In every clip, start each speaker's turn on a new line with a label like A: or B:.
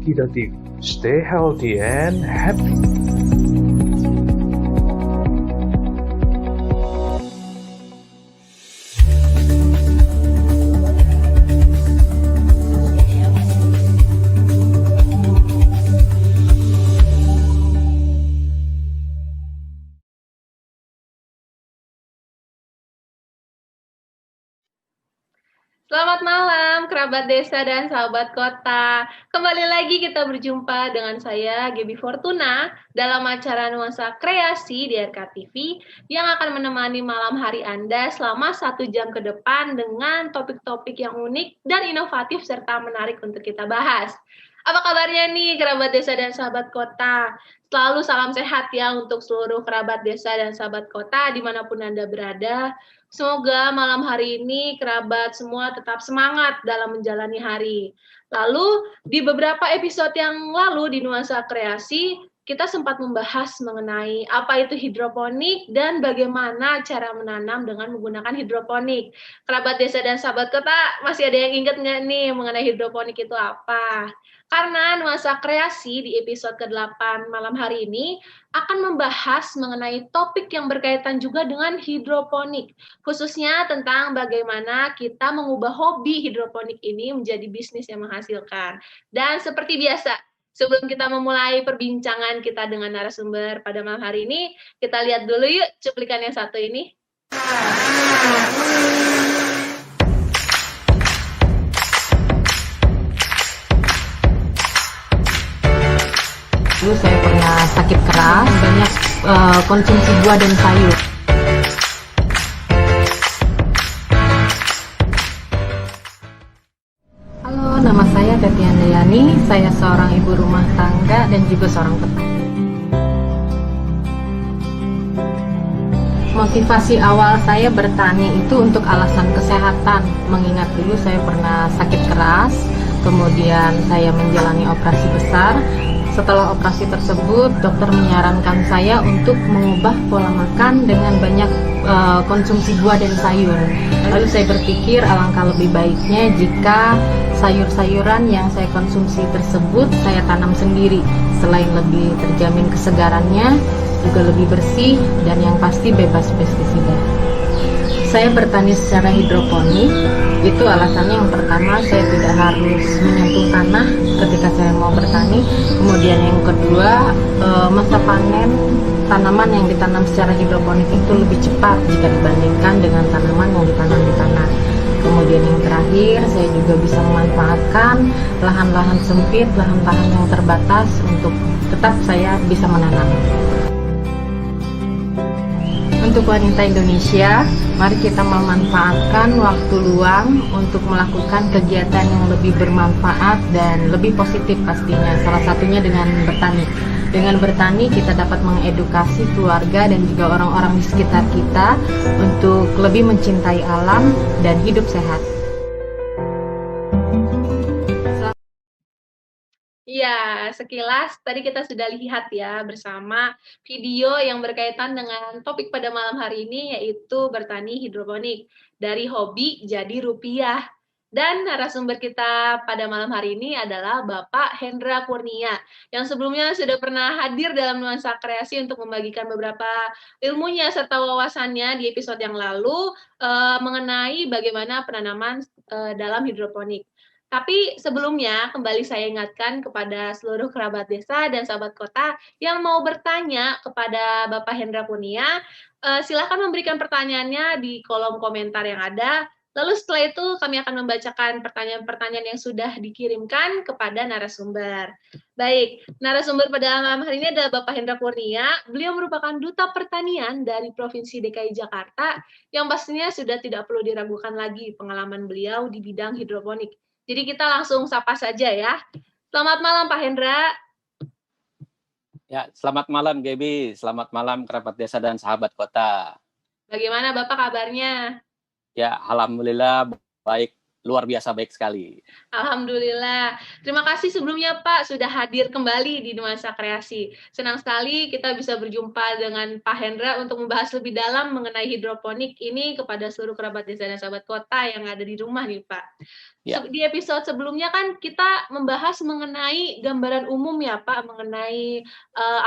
A: Kita stay healthy and happy.
B: Selamat malam, kerabat desa dan sahabat kota. Kembali lagi kita berjumpa dengan saya, Gaby Fortuna, dalam acara Nuansa Kreasi di RKTV yang akan menemani malam hari Anda selama 1 jam ke depan dengan topik-topik yang unik dan inovatif serta menarik untuk kita bahas. Apa kabarnya nih kerabat desa dan sahabat kota? Selalu salam sehat ya untuk seluruh kerabat desa dan sahabat kota dimanapun Anda berada. Semoga malam hari ini kerabat semua tetap semangat dalam menjalani hari. Lalu di beberapa episode yang lalu di Nuansa Kreasi, kita sempat membahas mengenai apa itu hidroponik dan bagaimana cara menanam dengan menggunakan hidroponik. Kerabat desa dan sahabat kota, masih ada yang ingat nggak nih mengenai hidroponik itu apa? Karena Nuansa Kreasi di episode ke-8 malam hari ini akan membahas mengenai topik yang berkaitan juga dengan hidroponik, khususnya tentang bagaimana kita mengubah hobi hidroponik ini menjadi bisnis yang menghasilkan. Dan seperti biasa, sebelum kita memulai perbincangan kita dengan narasumber pada malam hari ini, kita lihat dulu yuk cuplikan yang satu ini.
C: Dulu saya pernah sakit keras, banyak konsumsi buah dan sayur. Halo, nama saya Teti Andayani, saya seorang ibu rumah tangga dan juga seorang petani. Motivasi awal saya bertani itu untuk alasan kesehatan, mengingat dulu saya pernah sakit keras, kemudian saya menjalani operasi besar. Setelah operasi tersebut, dokter menyarankan saya untuk mengubah pola makan dengan banyak konsumsi buah dan sayur. Lalu saya berpikir alangkah lebih baiknya jika sayur-sayuran yang saya konsumsi tersebut saya tanam sendiri. Selain lebih terjamin kesegarannya, juga lebih bersih dan yang pasti bebas pestisida. Saya bertani secara hidroponik, itu alasannya yang pertama saya tidak harus menyentuh tanah ketika saya mau bertani. Kemudian yang kedua, masa panen tanaman yang ditanam secara hidroponik itu lebih cepat jika dibandingkan dengan tanaman yang ditanam di tanah. Kemudian yang terakhir, saya juga bisa memanfaatkan lahan-lahan sempit, lahan-lahan yang terbatas untuk tetap saya bisa menanam. Untuk wanita Indonesia, mari kita memanfaatkan waktu luang untuk melakukan kegiatan yang lebih bermanfaat dan lebih positif pastinya. Salah satunya dengan bertani. Dengan bertani kita dapat mengedukasi keluarga dan juga orang-orang di sekitar kita untuk lebih mencintai alam dan hidup sehat.
B: Ya, sekilas tadi kita sudah lihat ya bersama video yang berkaitan dengan topik pada malam hari ini yaitu bertani hidroponik. Dari hobi jadi rupiah. Dan narasumber kita pada malam hari ini adalah Bapak Hendra Kurnia yang sebelumnya sudah pernah hadir dalam Nuansa Kreasi untuk membagikan beberapa ilmunya serta wawasannya di episode yang lalu mengenai bagaimana penanaman dalam hidroponik. Tapi sebelumnya, kembali saya ingatkan kepada seluruh kerabat desa dan sahabat kota yang mau bertanya kepada Bapak Hendra Kurnia, silakan memberikan pertanyaannya di kolom komentar yang ada. Lalu setelah itu kami akan membacakan pertanyaan-pertanyaan yang sudah dikirimkan kepada narasumber. Baik, narasumber pada malam hari ini adalah Bapak Hendra Kurnia. Beliau merupakan Duta Pertanian dari Provinsi DKI Jakarta yang pastinya sudah tidak perlu diragukan lagi pengalaman beliau di bidang hidroponik. Jadi kita langsung sapa saja ya. Selamat malam Pak Hendra.
D: Ya, selamat malam Gaby, selamat malam kerabat desa dan sahabat kota.
B: Bagaimana Bapak kabarnya?
D: Ya, alhamdulillah baik. luar biasa baik sekali.
B: Alhamdulillah. Terima kasih sebelumnya Pak sudah hadir kembali di Nuansa Kreasi. Senang sekali kita bisa berjumpa dengan Pak Hendra untuk membahas lebih dalam mengenai hidroponik ini kepada seluruh kerabat desa dan sahabat kota yang ada di rumah nih Pak.
D: Ya.
B: Di episode sebelumnya kan kita membahas mengenai gambaran umum ya Pak, mengenai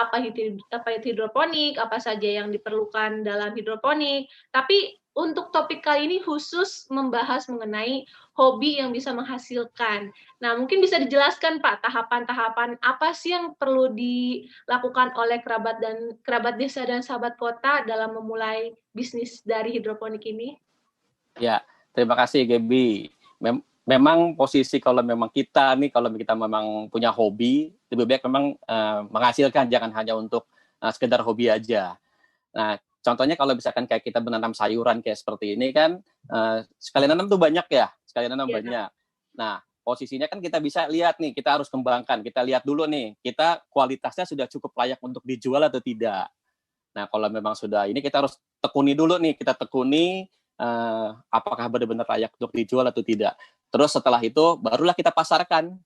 B: apa itu hidroponik, apa saja yang diperlukan dalam hidroponik. Tapi untuk topik kali ini khusus membahas mengenai hobi yang bisa menghasilkan. Nah, mungkin bisa dijelaskan Pak, tahapan-tahapan apa sih yang perlu dilakukan oleh kerabat desa dan sahabat kota dalam memulai bisnis dari hidroponik ini?
D: Ya, terima kasih Gaby. Memang posisi kalau memang kita memang punya hobi, lebih baik memang menghasilkan, jangan hanya untuk sekedar hobi aja. Nah, contohnya kalau misalkan kayak kita menanam sayuran kayak seperti ini kan, sekali nanam tuh banyak ya, banyak. Nah, posisinya kan kita bisa lihat nih, kita harus kembangkan, kita lihat dulu nih, kita kualitasnya sudah cukup layak untuk dijual atau tidak. Nah, kalau memang sudah ini kita harus tekuni dulu nih, apakah benar-benar layak untuk dijual atau tidak. Terus setelah itu barulah kita pasarkan.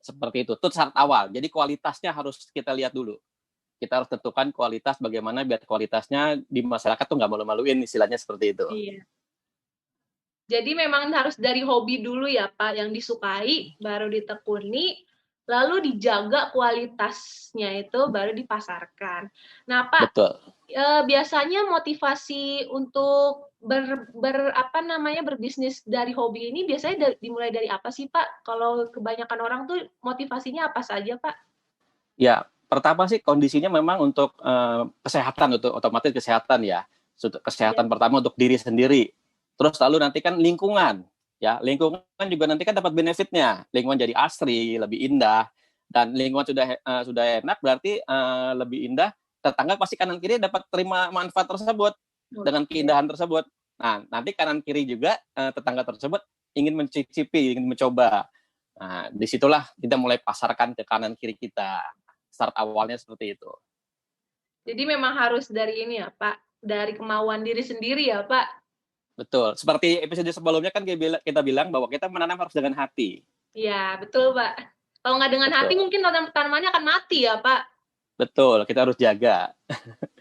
D: Seperti itu. Itu syarat awal. Jadi kualitasnya harus kita lihat dulu. Kita harus tentukan kualitas bagaimana biar kualitasnya di masyarakat tuh nggak malu-maluin, istilahnya seperti itu.
B: Iya. Jadi memang harus dari hobi dulu ya Pak, yang disukai baru ditekuni, lalu dijaga kualitasnya itu baru dipasarkan. Nah Pak,
D: betul.
B: Biasanya motivasi untuk berbisnis dari hobi ini biasanya dimulai dari apa sih Pak? Kalau kebanyakan orang tuh motivasinya apa saja Pak?
D: Ya, pertama sih kondisinya memang untuk kesehatan, untuk otomatis kesehatan ya. Kesehatan pertama untuk diri sendiri. Terus lalu nanti kan lingkungan, ya lingkungan juga nanti kan dapat benefitnya. Lingkungan jadi asri, lebih indah, dan lingkungan sudah enak berarti lebih indah. Tetangga pasti kanan kiri dapat terima manfaat tersebut dengan keindahan tersebut. Nah, nanti kanan kiri juga tetangga tersebut ingin mencicipi, ingin mencoba. Nah, disitulah kita mulai pasarkan ke kanan kiri kita. Start awalnya seperti itu.
B: Jadi memang harus dari ini ya Pak, dari kemauan diri sendiri ya Pak.
D: Betul. Seperti episode sebelumnya kan kita bilang bahwa kita menanam harus dengan hati.
B: Iya, betul Pak. Kalau nggak dengan hati mungkin tanamannya akan mati ya Pak.
D: Betul, kita harus jaga.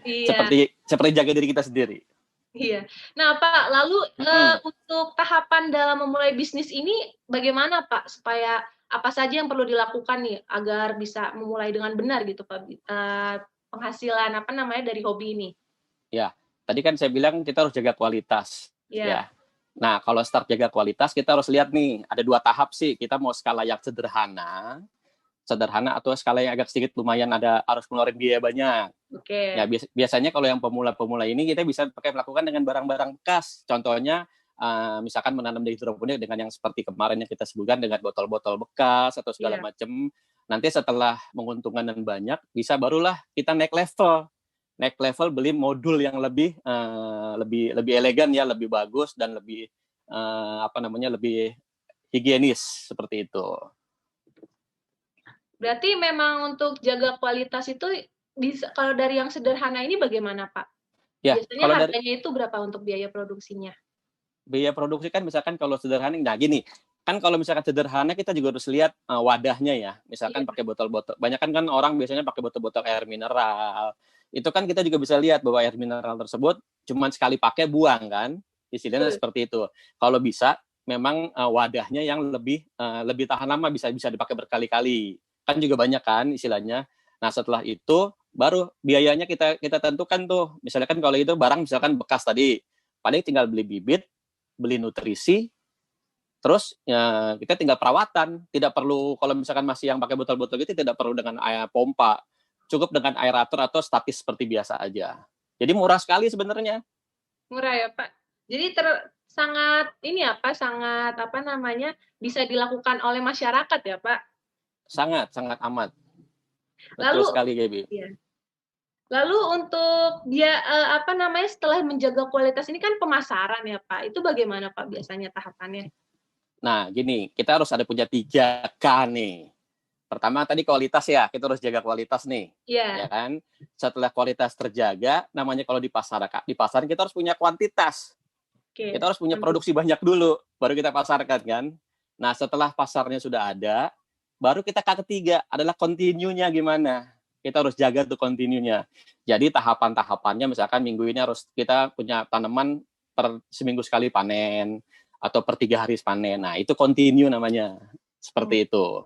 B: Iya.
D: seperti jaga diri kita sendiri.
B: Iya. Nah, Pak, lalu untuk tahapan dalam memulai bisnis ini bagaimana, Pak? Supaya apa saja yang perlu dilakukan nih agar bisa memulai dengan benar gitu, Pak? Penghasilan dari hobi ini.
D: Ya, tadi kan saya bilang kita harus jaga kualitas.
B: Yeah.
D: Ya. Nah, kalau start jaga kualitas kita harus lihat nih, ada 2 tahap sih. Kita mau skala yang sederhana atau skala yang agak sedikit lumayan harus ngeluarin biaya banyak.
B: Oke.
D: Ya biasanya kalau yang pemula-pemula ini kita bisa melakukan dengan barang-barang bekas. Contohnya misalkan menanam di hidroponik dengan yang seperti kemarin yang kita sebutkan dengan botol-botol bekas atau segala macam. Nanti setelah menguntungkan dan banyak, bisa barulah kita naik level beli modul yang lebih elegan ya, lebih bagus dan lebih lebih higienis seperti itu.
B: Berarti memang untuk jaga kualitas itu bisa, kalau dari yang sederhana ini bagaimana Pak?
D: Ya,
B: biasanya harganya itu berapa untuk biaya produksinya?
D: Biaya produksi kan misalkan kalau sederhana, nah gini, kan kalau misalkan sederhana kita juga harus lihat wadahnya ya. Misalkan pakai botol-botol, banyak kan orang biasanya pakai botol-botol air mineral. Itu kan kita juga bisa lihat bahwa air mineral tersebut cuma sekali pakai buang kan, istilahnya seperti itu. Kalau bisa memang wadahnya yang lebih tahan lama, bisa dipakai berkali-kali. Kan juga banyak kan istilahnya. Nah, setelah itu baru biayanya kita tentukan tuh. Misalnya kan kalau itu barang misalkan bekas tadi, paling tinggal beli bibit, beli nutrisi, terus ya kita tinggal perawatan. Tidak perlu, kalau misalkan masih yang pakai botol-botol gitu, tidak perlu dengan air pompa. Cukup dengan aerator atau statis seperti biasa aja. Jadi murah sekali sebenarnya.
B: Murah ya Pak. Jadi sangat bisa dilakukan oleh masyarakat ya Pak.
D: Sangat amat. Betul sekali, Gaby.
B: Iya. Lalu untuk setelah menjaga kualitas ini kan pemasaran ya Pak. Itu bagaimana Pak biasanya tahapannya?
D: Nah, gini, kita harus ada punya 3K nih. Pertama tadi kualitas ya, kita harus jaga kualitas nih.
B: Iya.
D: Ya kan? Setelah kualitas terjaga, namanya kalau di pasaran kita harus punya kuantitas.
B: Oke.
D: Kita harus punya produksi banyak dulu, baru kita pasarkan kan. Nah, setelah pasarnya sudah ada, baru kita ke ketiga adalah continue-nya gimana. Kita harus jaga tuh continue-nya. Jadi tahapan-tahapannya misalkan minggu ini harus kita punya tanaman per seminggu sekali panen atau per 3 hari panen. Nah, itu continue namanya. Seperti itu.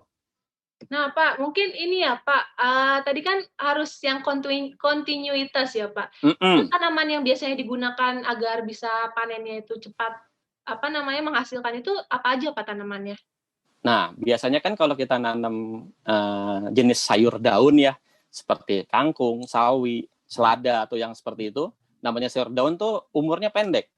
B: Nah, Pak, mungkin ini ya, Pak, tadi kan harus yang kontinuitas ya, Pak. Itu tanaman yang biasanya digunakan agar bisa panennya itu cepat, menghasilkan itu apa aja, Pak, tanamannya?
D: Nah, biasanya kan kalau kita nanam jenis sayur daun ya, seperti kangkung, sawi, selada, atau yang seperti itu, namanya sayur daun tuh umurnya pendek.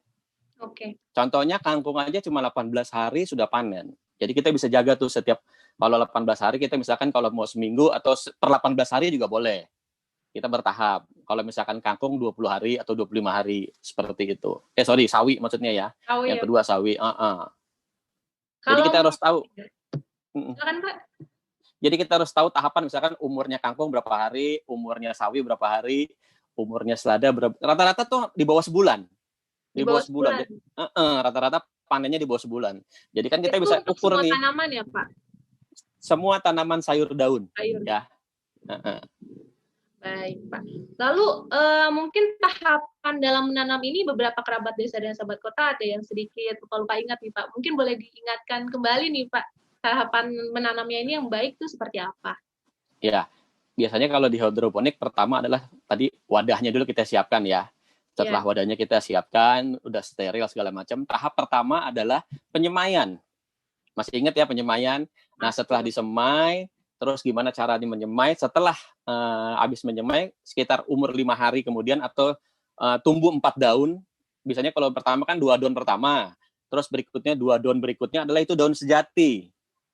B: Oke.
D: Contohnya kangkung aja cuma 18 hari sudah panen. Jadi kita bisa jaga tuh setiap, kalau 18 hari kita misalkan kalau mau seminggu atau per 18 hari juga boleh. Kita bertahap. Kalau misalkan kangkung 20 hari atau 25 hari, seperti itu. Sawi maksudnya ya.
B: Sawi
D: Yang
B: ya.
D: kedua sawi. Jadi
B: Kalau
D: kita harus tahu.
B: silakan, Pak.
D: Jadi kita harus tahu tahapan, misalkan umurnya kangkung berapa hari, umurnya sawi berapa hari, umurnya selada berapa. Rata-rata tuh di bawah sebulan. Di bawah sebulan. Rata-rata panennya di bawah sebulan. Jadi kan kita
B: Itu
D: bisa
B: untuk
D: ukur
B: semua
D: nih.
B: tanaman ya, Pak?
D: Semua tanaman sayur daun.
B: Sayur.
D: Ya.
B: Baik, Pak. Lalu mungkin tahapan dalam menanam ini beberapa kerabat desa dan sahabat kota ada yang sedikit lupa ingat nih, Pak. Mungkin boleh diingatkan kembali nih, Pak. Tahapan menanamnya ini yang baik itu seperti apa? Ya,
D: biasanya kalau di hidroponik pertama adalah tadi wadahnya dulu kita siapkan ya. Setelah wadahnya kita siapkan, udah steril segala macam. Tahap pertama adalah penyemaian. Masih ingat ya penyemaian? Nah, setelah disemai, terus gimana cara menyemai? Setelah habis menyemai, sekitar umur 5 hari kemudian atau tumbuh 4 daun. Biasanya kalau pertama kan 2 daun pertama. Terus berikutnya 2 daun berikutnya adalah itu daun sejati.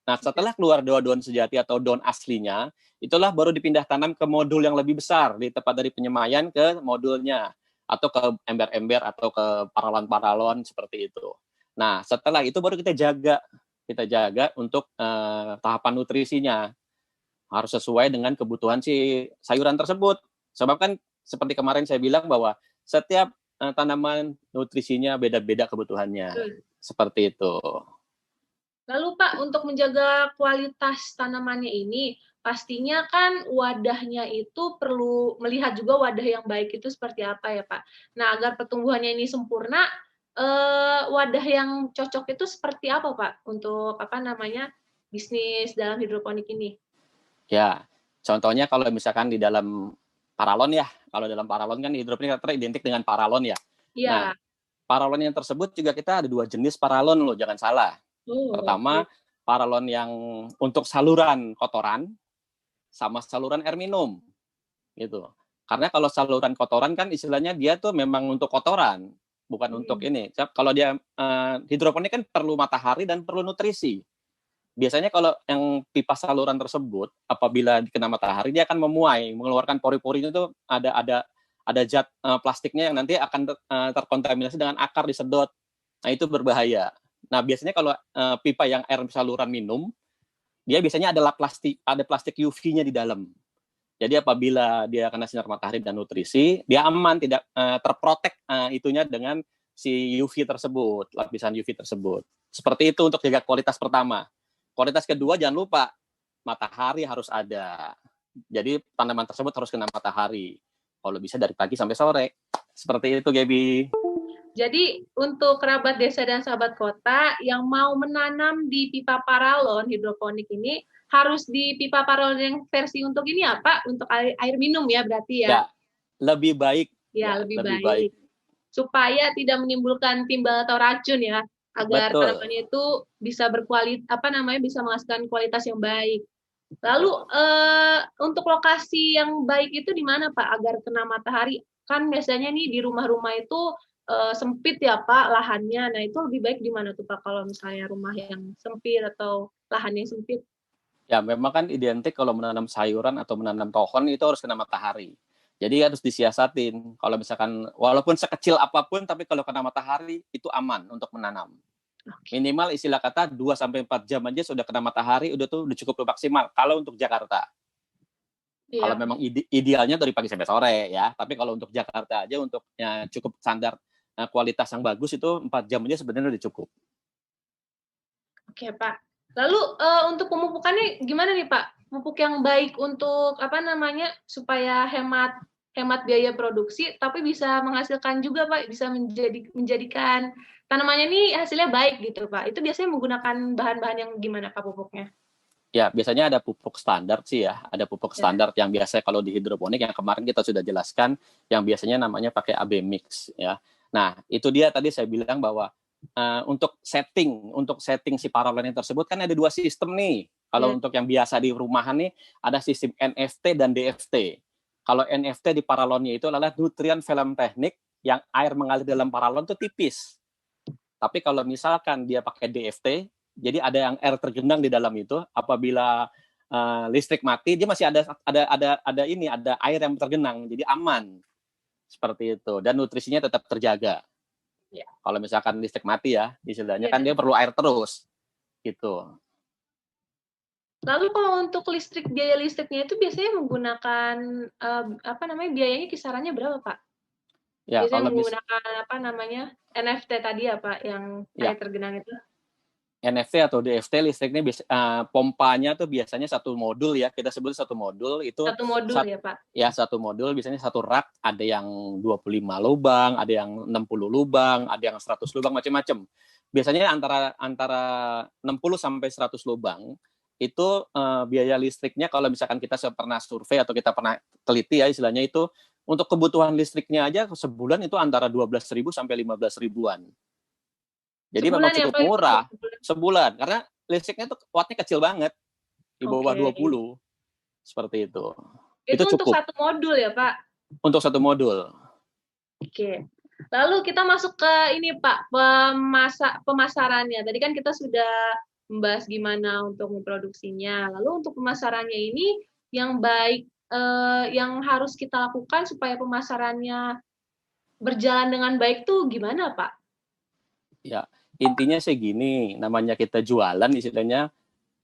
D: Nah, setelah keluar 2 daun sejati atau daun aslinya, itulah baru dipindah tanam ke modul yang lebih besar, di tempat dari penyemaian ke modulnya, atau ke ember-ember atau ke paralon-paralon seperti itu. Nah, setelah itu baru kita jaga untuk tahapan nutrisinya. Harus sesuai dengan kebutuhan si sayuran tersebut. Sebab kan seperti kemarin saya bilang bahwa setiap tanaman nutrisinya beda-beda kebutuhannya. Seperti itu.
B: Lalu Pak, untuk menjaga kualitas tanamannya ini, pastinya kan wadahnya itu perlu melihat juga wadah yang baik itu seperti apa ya Pak. Nah, agar pertumbuhannya ini sempurna, wadah yang cocok itu seperti apa Pak untuk bisnis dalam hidroponik ini?
D: Ya, contohnya kalau misalkan di dalam paralon ya, kalau dalam paralon kan hidroponik identik dengan paralon ya.
B: Iya.
D: Nah, paralon yang tersebut juga kita ada 2 jenis paralon loh, jangan salah. Pertama, paralon yang untuk saluran kotoran sama saluran air minum. Gitu. Karena kalau saluran kotoran kan istilahnya dia tuh memang untuk kotoran, bukan untuk ini. Kalau dia hidroponik kan perlu matahari dan perlu nutrisi. Biasanya kalau yang pipa saluran tersebut apabila dikena matahari dia akan memuai, mengeluarkan pori-porinya itu ada zat plastiknya yang nanti akan terkontaminasi dengan akar disedot. Nah, itu berbahaya. Nah, biasanya kalau pipa yang air saluran minum, dia biasanya ada plastik UV-nya di dalam. Jadi apabila dia kena sinar matahari dan nutrisi, dia aman, tidak terprotek itunya dengan si UV tersebut, lapisan UV tersebut. Seperti itu untuk jaga kualitas pertama. Kualitas kedua jangan lupa, matahari harus ada. Jadi tanaman tersebut harus kena matahari. Kalau bisa dari pagi sampai sore. Seperti itu, Gaby.
B: Jadi untuk kerabat desa dan sahabat kota yang mau menanam di pipa paralon hidroponik ini harus di pipa paralon yang versi untuk ini ya Pak, untuk air minum ya berarti ya?
D: Ya, lebih baik.
B: Ya, lebih baik. Supaya tidak menimbulkan timbal atau racun ya, agar tanamannya itu bisa bisa menghasilkan kualitas yang baik. Lalu untuk lokasi yang baik itu di mana Pak agar kena matahari? Kan biasanya nih di rumah-rumah itu sempit ya Pak lahannya. Nah, itu lebih baik di mana tuh Pak kalau misalnya rumah yang sempit atau lahan yang sempit?
D: Ya, memang kan identik kalau menanam sayuran atau menanam pohon itu harus kena matahari. Jadi harus disiasatin. Kalau misalkan walaupun sekecil apapun tapi kalau kena matahari itu aman untuk menanam. Minimal istilah kata 2 sampai 4 jam aja sudah kena matahari udah cukup maksimal kalau untuk Jakarta. Iya. Kalau memang idealnya dari pagi sampai sore ya, tapi kalau untuk Jakarta aja untuk cukup standar kualitas yang bagus itu 4 jam aja sebenarnya udah cukup.
B: Oke, Pak. Lalu untuk pemupukannya gimana nih, Pak? Pupuk yang baik untuk supaya hemat biaya produksi tapi bisa menghasilkan juga, Pak, bisa menjadikan tanamannya ini hasilnya baik gitu, Pak. Itu biasanya menggunakan bahan-bahan yang gimana, Pak, pupuknya?
D: Ya, biasanya ada pupuk standar sih ya. Ada pupuk standar yang biasa kalau di hidroponik yang kemarin kita sudah jelaskan, yang biasanya namanya pakai AB mix ya. Nah, itu dia tadi saya bilang bahwa untuk setting si paralon tersebut kan ada 2 sistem nih. Kalau untuk yang biasa di rumahan nih ada sistem NFT dan DFT. Kalau NFT di paralonnya itu adalah nutrien film teknik yang air mengalir dalam paralon itu tipis. Tapi kalau misalkan dia pakai DFT, jadi ada yang air tergenang di dalam itu, apabila listrik mati dia masih ada air yang tergenang, jadi aman. Seperti itu, dan nutrisinya tetap terjaga. Ya. Kalau misalkan listrik mati ya, istilahnya kan dia perlu air terus. Gitu.
B: Lalu kalau untuk biaya listriknya itu biasanya menggunakan biayanya kisarannya berapa, Pak? Ya, biasanya menggunakan NFT tadi ya, Pak, yang air tergenang itu.
D: NFT atau DFT listriknya pompanya tuh biasanya satu modul ya, kita sebut satu modul itu.
B: Satu modul ya, Pak? Ya,
D: satu modul biasanya satu rak, ada yang 25 lubang, ada yang 60 lubang, ada yang 100 lubang, macam-macam. Biasanya antara 60 sampai 100 lubang itu biaya listriknya kalau misalkan kita pernah survei atau kita pernah teliti ya istilahnya itu untuk kebutuhan listriknya aja sebulan itu antara 12.000 sampai 15.000-an. Jadi sebulan memang cukup murah sebulan karena listriknya tuh wattnya kecil banget di bawah 20 seperti itu.
B: Itu cukup. Untuk satu modul ya, Pak?
D: Untuk satu modul.
B: Oke. Lalu kita masuk ke ini, Pak, pemasarannya. Tadi kan kita sudah membahas gimana untuk memproduksinya. Lalu untuk pemasarannya ini yang baik yang harus kita lakukan supaya pemasarannya berjalan dengan baik tuh gimana, Pak?
D: Ya, intinya sih gini, namanya kita jualan istilahnya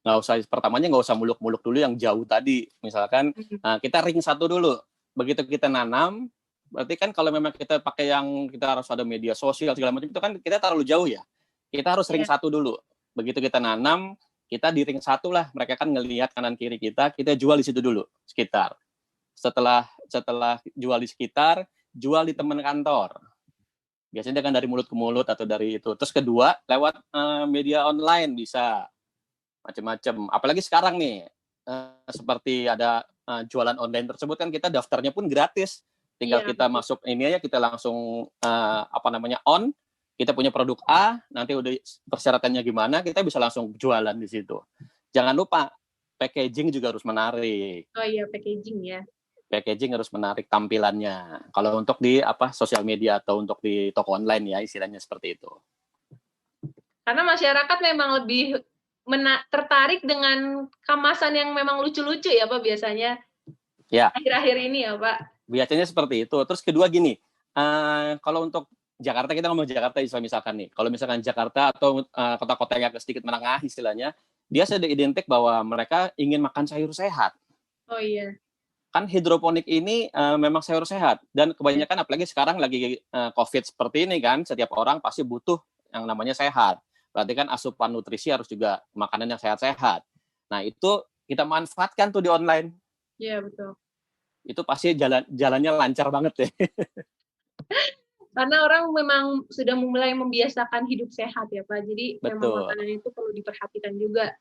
D: nggak usah muluk-muluk dulu yang jauh tadi. Misalkan kita ring satu dulu. Begitu kita nanam, berarti kan kalau memang kita pakai yang kita harus ada media sosial segala macam itu kan kita terlalu jauh ya. Kita harus ring satu dulu. Begitu kita nanam, kita di ring satu lah. Mereka kan ngelihat kanan kiri kita jual di situ dulu sekitar. Setelah jual di sekitar, jual di teman kantor. Biasanya kan dari mulut ke mulut atau dari itu. Terus kedua, lewat media online bisa macam-macam. Apalagi sekarang nih, seperti ada jualan online tersebut kan kita daftarnya pun gratis. Tinggal kita masuk ini aja, kita langsung on. Kita punya produk A, nanti udah persyaratannya gimana, kita bisa langsung jualan di situ. Jangan lupa packaging juga harus menarik.
B: Oh iya, packaging ya.
D: Packaging harus menarik tampilannya. Kalau untuk di sosial media atau untuk di toko online ya istilahnya seperti itu.
B: Karena masyarakat memang lebih tertarik dengan kemasan yang memang lucu-lucu ya, Pak, biasanya.
D: Ya.
B: Akhir-akhir ini ya, Pak.
D: Biasanya seperti itu. Terus kedua gini, kalau untuk Jakarta, kita ngomong Jakarta misalkan nih. Kalau misalkan Jakarta atau kota-kota yang agak sedikit menengah istilahnya, dia sudah identik bahwa mereka ingin makan sayur sehat.
B: Oh iya.
D: Kan hidroponik ini memang sayur sehat. Dan kebanyakan apalagi sekarang lagi COVID seperti ini kan, setiap orang pasti butuh yang namanya sehat. Berarti kan asupan nutrisi harus juga makanan yang sehat-sehat. Nah itu kita manfaatkan tuh di online.
B: Iya betul.
D: Itu pasti jalannya lancar banget ya.
B: Karena orang memang sudah mulai membiasakan hidup sehat ya Pak. Jadi memang makanan itu perlu diperhatikan juga.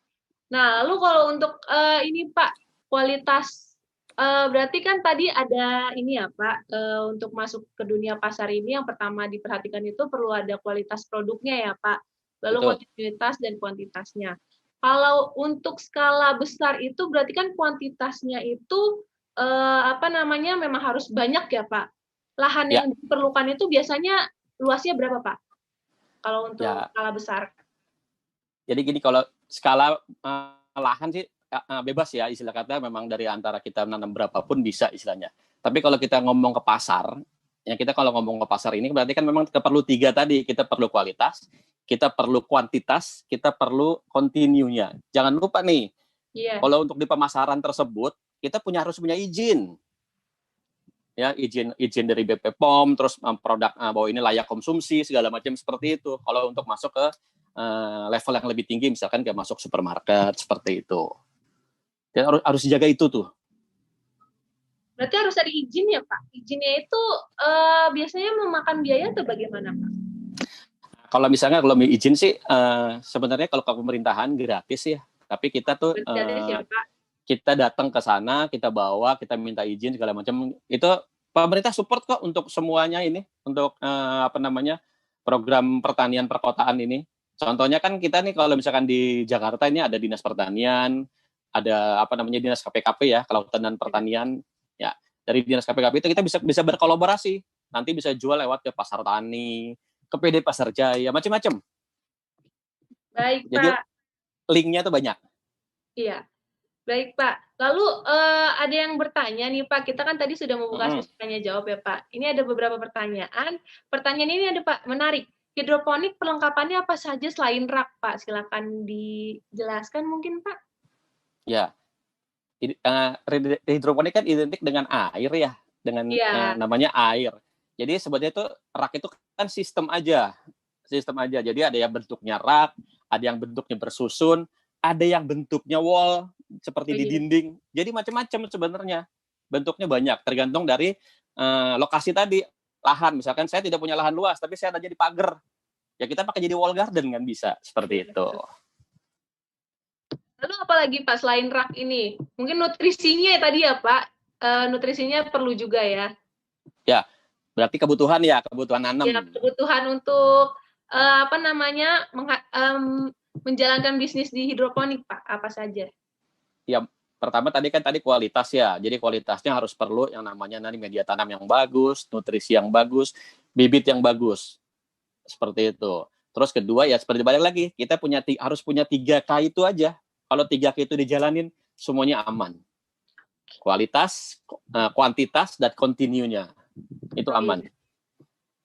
B: Nah lalu kalau untuk ini Pak, kualitas berarti kan tadi ada ini ya Pak, untuk masuk ke dunia pasar ini yang pertama diperhatikan itu perlu ada kualitas produknya ya Pak. Lalu kontinuitas dan kuantitasnya. Kalau untuk skala besar itu berarti kan kuantitasnya itu memang harus banyak ya Pak. Lahan yang diperlukan itu biasanya luasnya berapa Pak? Kalau untuk skala besar.
D: Jadi gini, kalau skala lahan sih bebas ya, istilah kata memang dari antara kita menanam berapapun bisa istilahnya. Tapi kalau kita ngomong ke pasar, ya kita kalau ngomong ke pasar ini berarti kan memang kita perlu 3 tadi. Kita perlu kualitas, kita perlu kuantitas, kita perlu continue-nya. Jangan lupa nih, kalau untuk di pemasaran tersebut, kita harus punya izin. ya izin dari BP POM, terus produk bahwa ini layak konsumsi segala macam seperti itu. Kalau untuk masuk ke level yang lebih tinggi, misalkan kayak masuk supermarket seperti itu, ya, harus dijaga itu tuh.
B: Berarti harus ada izin ya Pak? Izinnya itu biasanya memakan biaya atau bagaimana Pak?
D: Kalau misalnya kalau izin sih sebenarnya kalau ke pemerintahan gratis ya, tapi kita tuh
B: Gratis ya Pak?
D: kita datang ke sana, kita bawa, kita minta izin segala macam. Itu pemerintah support kok untuk semuanya ini, untuk program pertanian perkotaan ini. Contohnya kan kita nih kalau misalkan di Jakarta ini ada Dinas Pertanian, ada Dinas KPKP ya, Kelautan dan Pertanian. Ya, dari Dinas KPKP itu kita bisa berkolaborasi. Nanti bisa jual lewat ke Pasar Tani, ke PD Pasar Jaya, macam-macam.
B: Baik,
D: jadi,
B: Pak.
D: Linknya tuh banyak.
B: Iya. Baik, Pak. Lalu ada yang bertanya nih, Pak. Kita kan tadi sudah membuka sesi tanya jawab ya, Pak. Ini ada beberapa pertanyaan. Pertanyaan ini ada, Pak, menarik. Hidroponik perlengkapannya apa saja selain rak, Pak? Silakan dijelaskan mungkin, Pak.
D: Ya. Hidroponik kan identik dengan air ya, dengan namanya air. Jadi sebetulnya itu rak itu kan sistem aja. Jadi ada yang bentuknya rak, ada yang bentuknya bersusun, ada yang bentuknya wall seperti di dinding. Jadi macam-macam sebenarnya. Bentuknya banyak, tergantung dari lokasi tadi. Lahan, misalkan saya tidak punya lahan luas, tapi saya ada jadi pagar. Ya kita pakai jadi wall garden kan bisa, seperti itu.
B: Lalu apalagi Pak selain rak ini? Mungkin nutrisinya tadi ya Pak, nutrisinya perlu juga ya?
D: Ya, berarti kebutuhan nanam.
B: Ya, kebutuhan untuk menjalankan bisnis di hidroponik Pak, apa saja?
D: Ya, pertama tadi kualitas ya. Jadi kualitasnya harus perlu yang namanya media tanam yang bagus, nutrisi yang bagus, bibit yang bagus. Seperti itu. Terus kedua ya seperti balik lagi, kita harus punya 3K itu aja. Kalau 3K itu dijalanin, semuanya aman. Kualitas, kuantitas, dan continue-nya. Itu aman.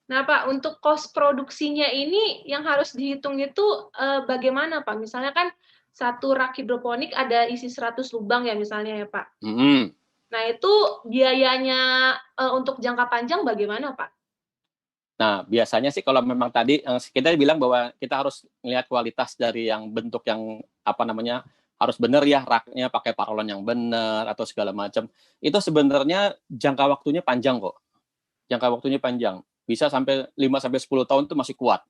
B: Nah, Pak, untuk cost produksinya ini yang harus dihitung itu bagaimana, Pak? Misalnya kan satu rak hidroponik ada isi 100 lubang ya misalnya ya, Pak. Nah, itu biayanya untuk jangka panjang bagaimana, Pak?
D: Nah, biasanya sih kalau memang tadi kita bilang bahwa kita harus melihat kualitas dari yang bentuk yang harus benar ya, raknya pakai paralon yang benar atau segala macam. Itu sebenarnya jangka waktunya panjang kok. Bisa sampai 5-10 tahun itu masih kuat.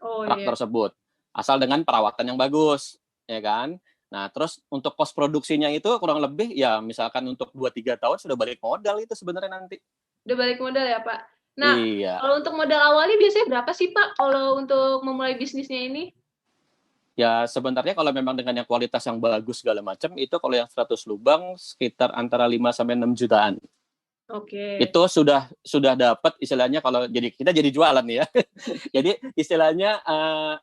D: Rak tersebut. Asal dengan perawatan yang bagus, ya kan? Nah, terus untuk kos produksinya itu kurang lebih ya misalkan untuk 2-3 tahun sudah balik modal itu sebenarnya nanti.
B: Udah balik modal ya, Pak? Nah, kalau untuk modal awalnya biasanya berapa sih, Pak, kalau untuk memulai bisnisnya ini?
D: Ya, sebenarnya kalau memang dengan yang kualitas yang bagus segala macam, itu kalau yang 100 lubang sekitar antara 5-6 jutaan.
B: Oke.
D: Itu sudah dapat istilahnya kalau kita jadi jualan ya. Jadi istilahnya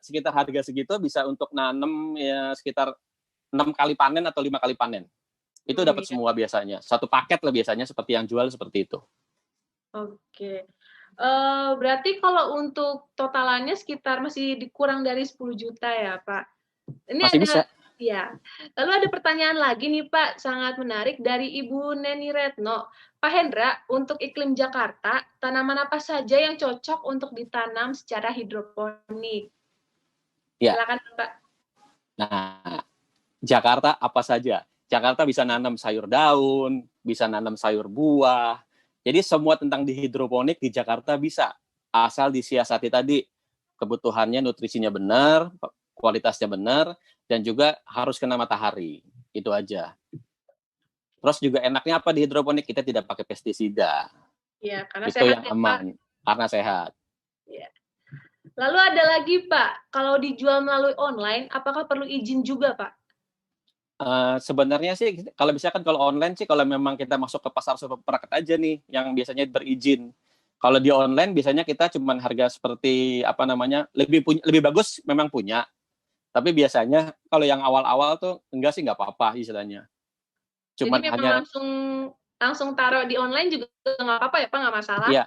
D: sekitar harga segitu bisa untuk nanam ya sekitar 6 kali panen atau 5 kali panen. Itu dapat semua biasanya. Satu paket lah biasanya seperti yang jual seperti itu.
B: Oke. Berarti kalau untuk totalannya sekitar masih kurang dari 10 juta ya, Pak? Ini
D: masih bisa.
B: Ya. Lalu ada pertanyaan lagi nih, Pak, sangat menarik dari Ibu Neni Retno. Pak Hendra, untuk iklim Jakarta, tanaman apa saja yang cocok untuk ditanam secara hidroponik?
D: Ya.
B: Silakan, Pak.
D: Nah, Jakarta apa saja? Jakarta bisa nanam sayur daun, bisa nanam sayur buah. Jadi semua tentang di hidroponik di Jakarta bisa, asal disiasati tadi kebutuhannya, nutrisinya benar, kualitasnya benar, dan juga harus kena matahari. Itu aja. Terus juga enaknya apa di hidroponik? Kita tidak pakai pestisida.
B: Iya, karena
D: itu
B: sehat
D: yang aman, karena sehat.
B: Ya. Lalu ada lagi, Pak, kalau dijual melalui online, apakah perlu izin juga, Pak?
D: Sebenarnya sih kalau misalkan kalau online sih kalau memang kita masuk ke pasar supermarket aja nih yang biasanya berizin. Kalau di online biasanya kita cuma harga seperti lebih bagus memang punya. Tapi biasanya kalau yang awal-awal tuh enggak apa-apa istilahnya.
B: Cuman jadi memang langsung taruh di online juga nggak apa-apa ya Pak, nggak masalah?
D: Iya.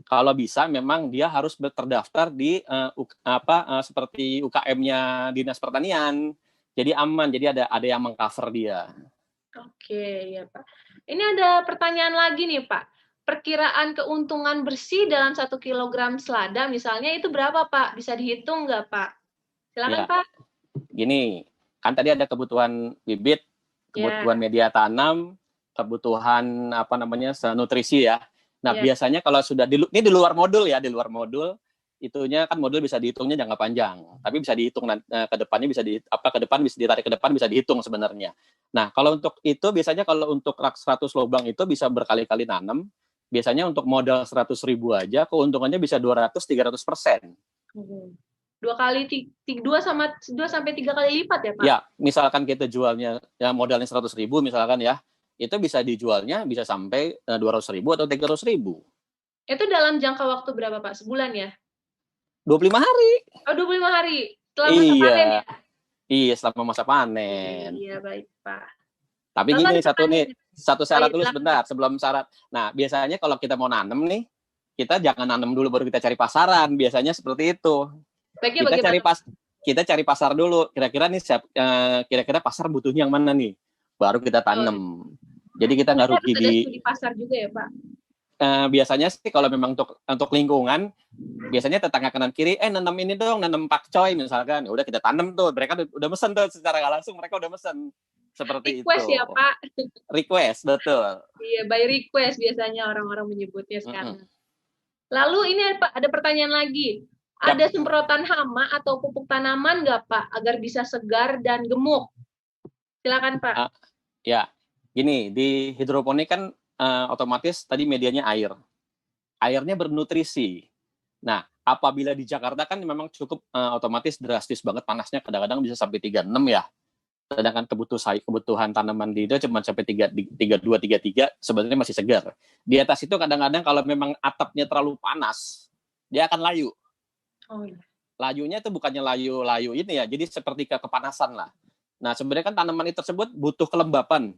D: Kalau bisa memang dia harus terdaftar di seperti UKM-nya Dinas Pertanian. Jadi aman, jadi ada yang mengcover dia.
B: Oke, ya Pak. Ini ada pertanyaan lagi nih Pak. perkiraan keuntungan bersih dalam 1 kilogram selada misalnya itu berapa Pak? Bisa dihitung nggak Pak? Silakan
D: Ya.
B: Pak.
D: Gini, kan tadi ada kebutuhan bibit, kebutuhan media tanam, kebutuhan nutrisi ya. Nah, biasanya kalau sudah ini di luar modul ya, di luar modul itunya kan modul bisa dihitungnya jangka panjang, tapi bisa dihitung ke depannya ke depan bisa ditarik ke depan bisa dihitung sebenarnya. Nah, kalau untuk itu biasanya kalau untuk rak 100 lubang itu bisa berkali-kali nanam, biasanya untuk modal 100.000 aja keuntungannya bisa 200-300%.
B: 2 sampai 3 kali lipat ya Pak?
D: Ya, misalkan kita jualnya ya modalnya 100.000 misalkan ya, itu bisa dijualnya bisa sampai 200.000 atau 300.000.
B: Itu dalam jangka waktu berapa Pak? Sebulan ya?
D: 25 hari.
B: Oh, 25 hari. Setelah masa panen ya?
D: Iya, selama masa panen.
B: Iya, baik Pak.
D: Tapi gini, satu syarat dulu sebentar sebelum syarat. Nah, biasanya kalau kita mau nanam nih, kita jangan nanam dulu baru kita cari pasaran. Biasanya seperti itu. Kita cari pasar dulu. Kira-kira nih kira-kira pasar butuhnya yang mana nih? Baru kita tanam. Jadi kita nggak rugi
B: di pasar juga ya, Pak?
D: Biasanya sih kalau memang untuk lingkungan, biasanya tetangga kanan kiri, nanam ini dong, nanam pakcoy misalkan. Ya udah kita tanam tuh. Mereka udah mesen tuh secara nggak langsung mereka udah mesen. Seperti
B: request
D: itu.
B: Ya, Pak?
D: Request, betul.
B: Iya, by request biasanya orang-orang menyebutnya sekarang. Lalu ini Pak, ada pertanyaan lagi. Ada semprotan hama atau pupuk tanaman nggak Pak, agar bisa segar dan gemuk? Silakan Pak.
D: Ya, gini, di hidroponik kan otomatis tadi medianya air. Airnya bernutrisi. Nah, apabila di Jakarta kan memang cukup otomatis drastis banget panasnya, kadang-kadang bisa sampai 36 ya. Sedangkan kebutuhan tanaman di itu cuma sampai 32, 33, sebenarnya masih segar. Di atas itu kadang-kadang kalau memang atapnya terlalu panas, dia akan layu.
B: Oh, iya.
D: Layunya itu bukannya layu ini ya, jadi seperti kepanasan lah. Nah, sebenarnya kan tanaman itu tersebut butuh kelembapan.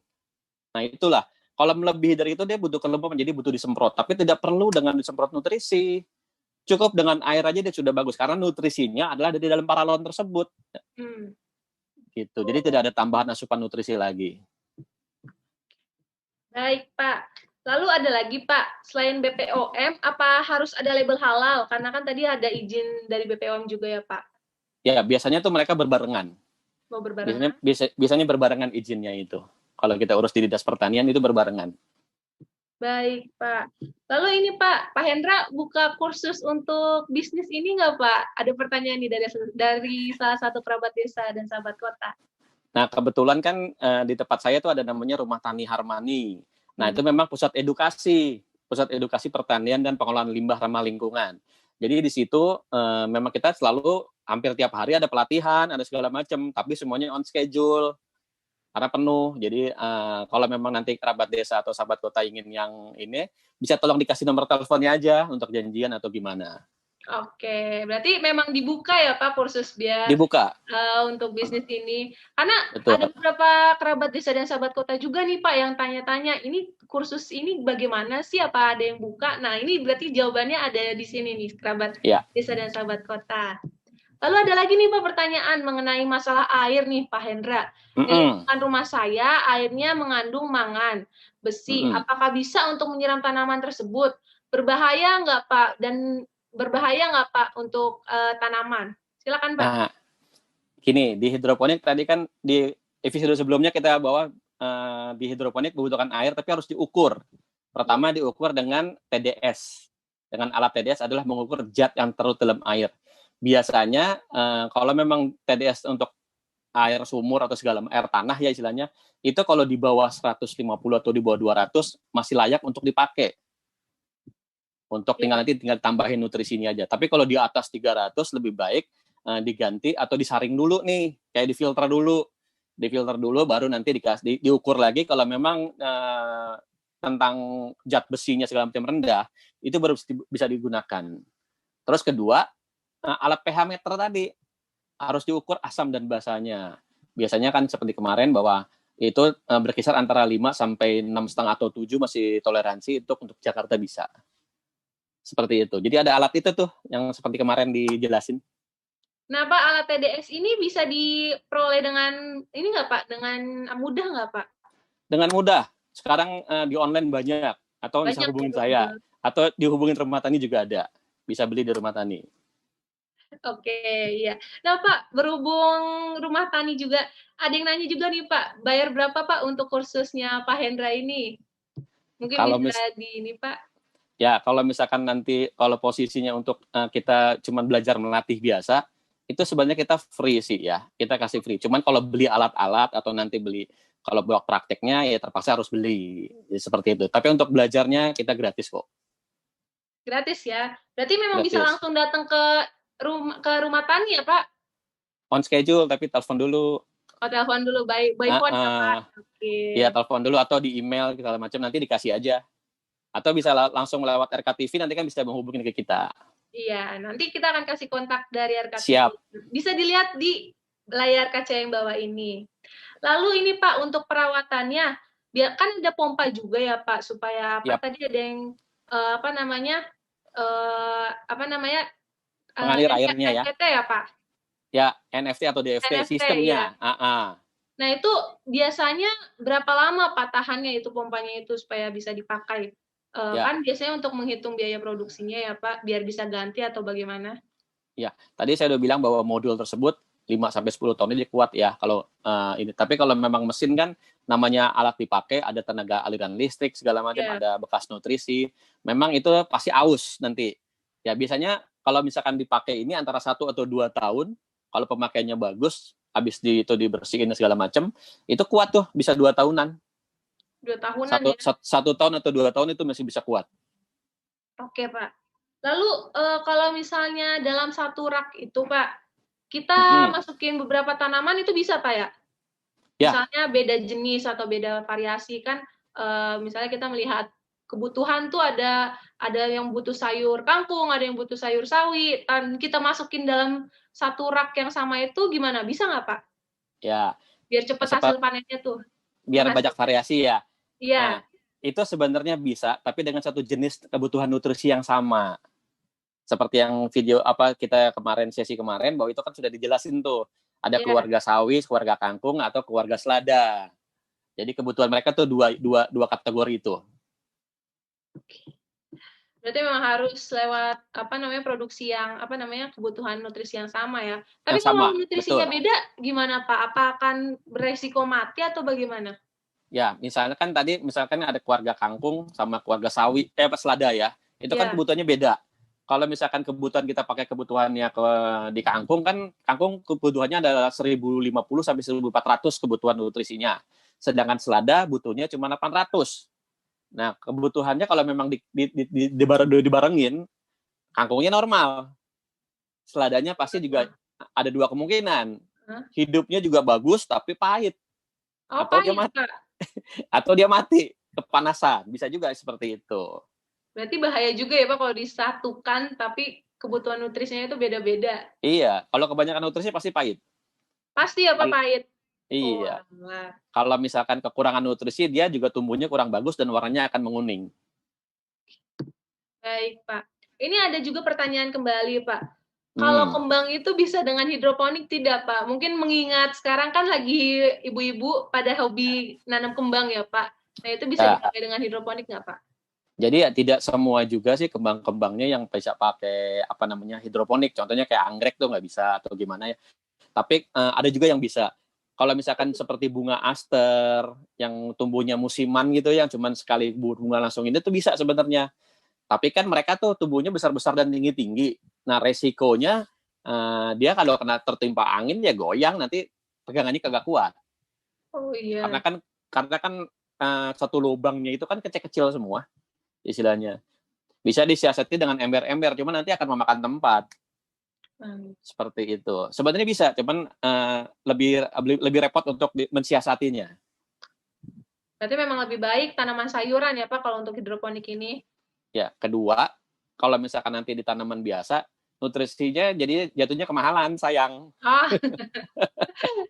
D: Nah, itulah. Kalau melebihi dari itu dia butuh kelembapan, jadi butuh disemprot. Tapi tidak perlu dengan disemprot nutrisi. Cukup dengan air aja dia sudah bagus, karena nutrisinya adalah di dalam paralon tersebut. Gitu. Jadi tidak ada tambahan asupan nutrisi lagi.
B: Baik, Pak. Lalu ada lagi, Pak, selain BPOM, apa harus ada label halal? Karena kan tadi ada izin dari BPOM juga ya, Pak.
D: Ya, biasanya tuh mereka berbarengan.
B: Mau berbarengan?
D: Biasanya berbarengan izinnya itu. Kalau kita urus di Dinas Pertanian itu berbarengan.
B: Baik, Pak. Lalu ini, Pak Hendra buka kursus untuk bisnis ini nggak, Pak? Ada pertanyaan nih dari salah satu kerabat desa dan sahabat kota.
D: Nah, kebetulan kan di tempat saya tuh ada namanya Rumah Tani Harmani. Nah, itu memang pusat edukasi pertanian dan pengelolaan limbah ramah lingkungan. Jadi di situ memang kita selalu hampir tiap hari ada pelatihan, ada segala macam, tapi semuanya on schedule karena penuh. Jadi kalau memang nanti kerabat desa atau sahabat kota ingin yang ini, bisa tolong dikasih nomor teleponnya aja untuk janjian atau gimana.
B: Oke, berarti memang dibuka ya Pak kursus biar
D: dibuka
B: untuk bisnis ini. Karena
D: Betul.
B: Ada beberapa kerabat desa dan sahabat kota juga nih Pak yang tanya-tanya, ini kursus ini bagaimana sih? Apa ada yang buka? Nah, ini berarti jawabannya ada di sini nih, kerabat desa dan sahabat kota. Lalu ada lagi nih Pak pertanyaan mengenai masalah air nih Pak Hendra. Di lingkungan rumah saya airnya mengandung mangan, besi. Apakah bisa untuk menyiram tanaman tersebut? Berbahaya nggak Pak? Dan berbahaya nggak Pak untuk tanaman? Silakan Pak.
D: Nah, gini, di hidroponik tadi kan di episode sebelumnya kita bahwa di hidroponik membutuhkan air tapi harus diukur. Pertama diukur dengan TDS. Dengan alat TDS adalah mengukur zat yang terlalu dalam air. Biasanya kalau memang TDS untuk air sumur atau segala air tanah ya istilahnya, itu kalau di bawah 150 atau di bawah 200 masih layak untuk dipakai. Untuk tinggal tambahin nutrisinya aja. Tapi kalau di atas 300 lebih baik diganti atau disaring dulu nih, kayak difilter dulu baru nanti diukur lagi kalau memang tentang zat besinya segala macam rendah, itu baru bisa digunakan. Terus kedua, alat pH meter tadi harus diukur asam dan basanya. Biasanya kan seperti kemarin bahwa itu berkisar antara 5 sampai 6,5 atau 7 masih toleransi untuk Jakarta bisa. Seperti itu. Jadi ada alat itu tuh yang seperti kemarin dijelasin.
B: Nah Pak, alat TDS ini bisa diperoleh dengan ini nggak Pak? Dengan mudah nggak Pak?
D: Dengan mudah. Sekarang di online banyak. Atau bisa
B: Banyak
D: hubungin
B: ya,
D: saya. Atau dihubungin Rumah Tani juga ada. Bisa beli di Rumah Tani.
B: Oke, iya. Nah, Pak, berhubung Rumah Tani juga, ada yang nanya juga nih, Pak, bayar berapa, Pak, untuk kursusnya Pak Hendra ini? Mungkin
D: Kalau
B: bisa di ini, Pak.
D: Ya, kalau misalkan nanti kalau posisinya untuk kita cuma belajar melatih biasa, itu sebenarnya kita free sih ya. Kita kasih free. Cuman kalau beli alat-alat atau nanti beli kalau buat prakteknya ya terpaksa harus beli. Jadi seperti itu. Tapi untuk belajarnya kita gratis kok.
B: Gratis ya. Berarti memang bisa
D: Gratis.
B: langsung datang ke rumah Tani ya, Pak?
D: On schedule tapi telepon dulu.
B: Oh, telepon dulu by phone ya, Pak. Oke.
D: Ya telepon dulu atau di email segala macam nanti dikasih aja. Atau bisa langsung lewat RKTV nanti kan bisa menghubungi ke kita.
B: Iya, nanti kita akan kasih kontak dari RKTV.
D: Siap.
B: Bisa dilihat di layar kaca yang bawah ini. Lalu ini Pak, untuk perawatannya, kan ada pompa juga ya Pak, supaya apa tadi ada yang apa namanya
D: mengalir airnya ya.
B: NFT ya Pak?
D: Ya, NFT atau DFT
B: NFT,
D: sistemnya.
B: ya. Nah itu biasanya berapa lama Pak tahannya itu pompanya itu supaya bisa dipakai? Kan biasanya untuk menghitung biaya produksinya ya Pak, biar bisa ganti atau bagaimana?
D: Ya, tadi saya udah bilang bahwa modul tersebut 5-10 tahun ini kuat ya kalau ini. Tapi kalau memang mesin kan namanya alat dipakai, ada tenaga aliran listrik segala macam, ada bekas nutrisi. Memang itu pasti aus nanti. Ya biasanya kalau misalkan dipakai ini antara 1 atau 2 tahun, kalau pemakaiannya bagus, habis itu dibersihin segala macam, itu kuat tuh bisa 2 tahunan.
B: 2 tahunan ya?
D: 1 tahun atau 2 tahun itu masih bisa kuat.
B: Oke Pak. Lalu kalau misalnya dalam satu rak itu Pak, kita masukin beberapa tanaman itu bisa Pak ya? Misalnya beda jenis atau beda variasi kan, misalnya kita melihat kebutuhan tuh ada yang butuh sayur kangkung, ada yang butuh sayur sawi, dan kita masukin dalam satu rak yang sama itu gimana? Bisa nggak Pak?
D: Ya.
B: Biar cepat hasil panennya tuh.
D: Biar banyak variasi ya.
B: Iya.
D: Nah, itu sebenarnya bisa, tapi dengan satu jenis kebutuhan nutrisi yang sama. Seperti yang video kita sesi kemarin bahwa itu kan sudah dijelasin tuh. Ada keluarga sawi, keluarga kangkung atau keluarga selada. Jadi kebutuhan mereka tuh dua kategori itu.
B: Berarti memang harus lewat produksi yang kebutuhan nutrisi yang sama ya. Tapi kalau nutrisinya beda gimana Pak? Apa akan beresiko mati atau bagaimana?
D: Ya, misalkan ada keluarga kangkung sama keluarga sawi, selada ya. Itu kan kebutuhannya beda. Kalau misalkan kebutuhan kita pakai kebutuhannya di kangkung kan, kangkung kebutuhannya adalah 1050 sampai 1400 kebutuhan nutrisinya. Sedangkan selada butuhnya cuma 800. Nah, kebutuhannya kalau memang dibarengin, kangkungnya normal. Seladanya pasti juga ada 2 kemungkinan. Hidupnya juga bagus tapi pahit. Atau dia mati kepanasan. Bisa juga seperti itu.
B: Berarti bahaya juga ya Pak kalau disatukan tapi kebutuhan nutrisinya itu beda-beda.
D: Iya, kalau kebanyakan nutrisi pasti pahit.
B: Pasti ya Pak pahit?
D: Iya. Kalau misalkan kekurangan nutrisi, dia juga tumbuhnya kurang bagus dan warnanya akan menguning.
B: Baik Pak. Ini ada juga pertanyaan kembali Pak. Kalau kembang itu bisa dengan hidroponik tidak Pak? Mungkin mengingat sekarang kan lagi ibu-ibu pada hobi nanam kembang ya Pak. Nah itu bisa dipakai dengan hidroponik nggak Pak?
D: Jadi ya tidak semua juga sih kembang-kembangnya yang bisa pakai hidroponik. Contohnya kayak anggrek tuh nggak bisa atau gimana ya. Tapi ada juga yang bisa. Kalau misalkan seperti bunga aster yang tumbuhnya musiman gitu, yang cuman sekali bunga langsung ini tuh bisa sebenarnya. Tapi kan mereka tuh tumbuhnya besar-besar dan tinggi-tinggi. Nah resikonya dia kalau kena tertimpa angin ya goyang, nanti pegangannya kagak kuat.
B: Oh iya.
D: Karena kan satu lubangnya itu kan kecil-kecil semua. Istilahnya bisa disiasati dengan ember-ember, cuman nanti akan memakan tempat. Seperti itu. Sebenarnya bisa, cuman lebih repot untuk mensiasatinya.
B: Berarti memang lebih baik tanaman sayuran ya Pak kalau untuk hidroponik ini.
D: Ya, kedua, kalau misalkan nanti di tanaman biasa, nutrisinya jadi jatuhnya kemahalan, sayang.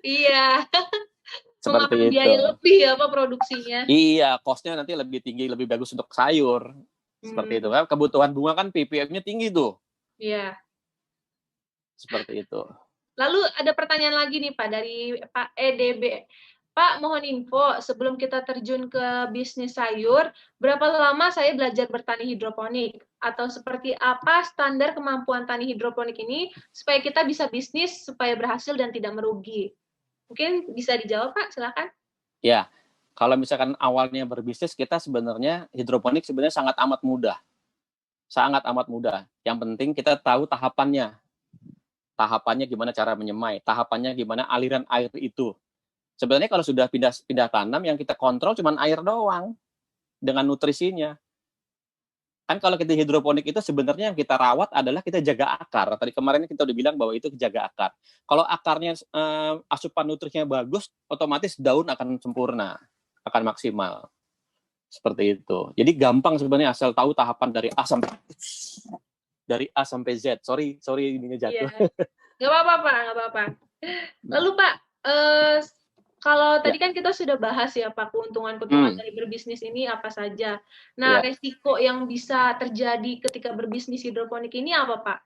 B: Iya.
D: Seperti itu.
B: Biaya lebih ya Pak produksinya.
D: Iya, cost-nya nanti lebih tinggi, lebih bagus untuk sayur. Seperti itu. Kebutuhan bunga kan ppm-nya tinggi tuh.
B: Iya.
D: Seperti itu.
B: Lalu ada pertanyaan lagi nih Pak dari Pak EDB. Pak, mohon info, sebelum kita terjun ke bisnis sayur, berapa lama saya belajar bertani hidroponik? Atau seperti apa standar kemampuan tani hidroponik ini supaya kita bisa bisnis supaya berhasil dan tidak merugi? Mungkin bisa dijawab, Pak, silakan.
D: Ya, kalau misalkan awalnya berbisnis, kita sebenarnya hidroponik sebenarnya sangat amat mudah. Sangat amat mudah. Yang penting kita tahu tahapannya. Tahapannya gimana cara menyemai, tahapannya gimana aliran air itu. Sebenarnya kalau sudah pindah tanam, yang kita kontrol cuma air doang dengan nutrisinya. Kan kalau kita hidroponik itu sebenarnya yang kita rawat adalah kita jaga akar. Tadi kemarin kita udah bilang bahwa itu jaga akar. Kalau akarnya asupan nutrisinya bagus, otomatis daun akan sempurna, akan maksimal. Seperti itu. Jadi gampang sebenarnya asal tahu tahapan dari A sampai Z. Sorry ininya jatuh.
B: Iya. Nggak apa-apa, Pak, nggak apa-apa. Lalu, Pak, kalau tadi kan kita sudah bahas ya, Pak, keuntungan-keuntungan dari berbisnis ini apa saja. Nah, resiko yang bisa terjadi ketika berbisnis hidroponik ini apa, Pak?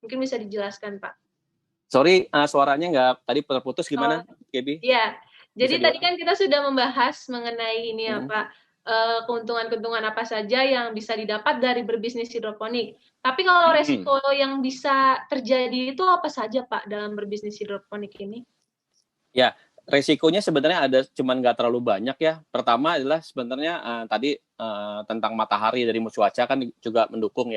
B: Mungkin bisa dijelaskan, Pak.
D: Sorry, suaranya nggak tadi terputus gimana, Gaby?
B: Iya, jadi tadi kan kita sudah membahas mengenai ini ya, Pak, keuntungan-keuntungan apa saja yang bisa didapat dari berbisnis hidroponik. Tapi kalau resiko yang bisa terjadi itu apa saja, Pak, dalam berbisnis hidroponik ini?
D: Ya, resikonya sebenarnya ada, cuman nggak terlalu banyak ya. Pertama adalah sebenarnya tadi tentang matahari dari cuaca kan juga mendukung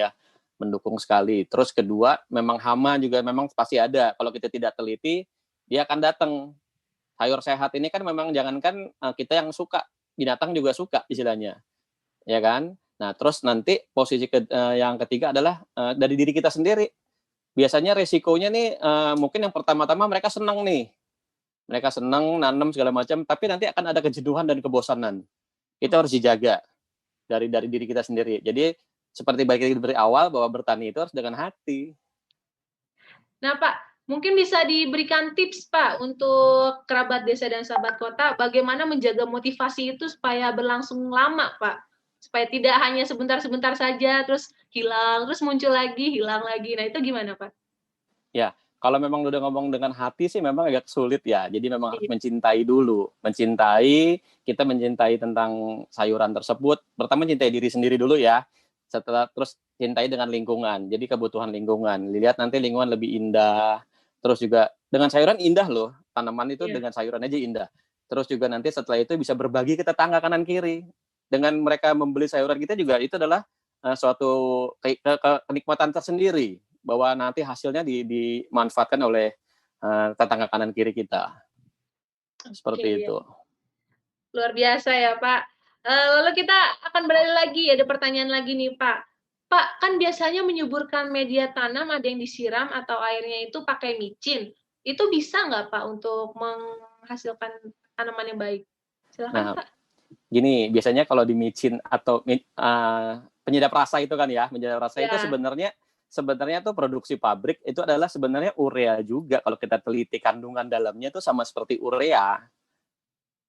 D: sekali. Terus kedua, memang hama juga memang pasti ada. Kalau kita tidak teliti, dia akan datang. Sayur sehat ini kan memang jangankan kita yang suka, binatang juga suka istilahnya, ya kan? Nah, terus nanti posisi yang ketiga adalah dari diri kita sendiri. Biasanya resikonya nih mungkin yang pertama-tama mereka senang nih. Mereka senang nanam segala macam, tapi nanti akan ada kejenuhan dan kebosanan. Itu harus dijaga dari diri kita sendiri. Jadi seperti baik dari awal bahwa bertani itu harus dengan hati.
B: Nah, Pak, mungkin bisa diberikan tips, Pak, untuk kerabat desa dan sahabat kota, bagaimana menjaga motivasi itu supaya berlangsung lama, Pak. Supaya tidak hanya sebentar-sebentar saja, terus hilang, terus muncul lagi, hilang lagi. Nah, itu gimana, Pak?
D: Ya, kalau memang udah ngomong dengan hati sih memang agak sulit ya. Jadi memang harus mencintai dulu. Kita mencintai tentang sayuran tersebut. Pertama cintai diri sendiri dulu ya. Setelah terus cintai dengan lingkungan. Jadi kebutuhan lingkungan. Lihat nanti lingkungan lebih indah. Terus juga dengan sayuran indah loh. Tanaman itu dengan sayuran aja indah. Terus juga nanti setelah itu bisa berbagi ke tetangga kanan kiri. Dengan mereka membeli sayuran kita juga itu adalah suatu kenikmatan tersendiri. Bahwa nanti hasilnya dimanfaatkan oleh tetangga kanan kiri kita. Seperti itu.
B: Luar biasa ya, Pak. Lalu kita akan beralih lagi, ada pertanyaan lagi nih, Pak. Pak, kan biasanya menyuburkan media tanam ada yang disiram atau airnya itu pakai micin. Itu bisa nggak, Pak, untuk menghasilkan tanaman yang baik? Silakan, Pak.
D: Gini, biasanya kalau di micin atau penyedap rasa itu kan ya, penyedap rasa itu sebenarnya tuh produksi pabrik itu adalah sebenarnya urea juga. Kalau kita teliti kandungan dalamnya itu sama seperti urea.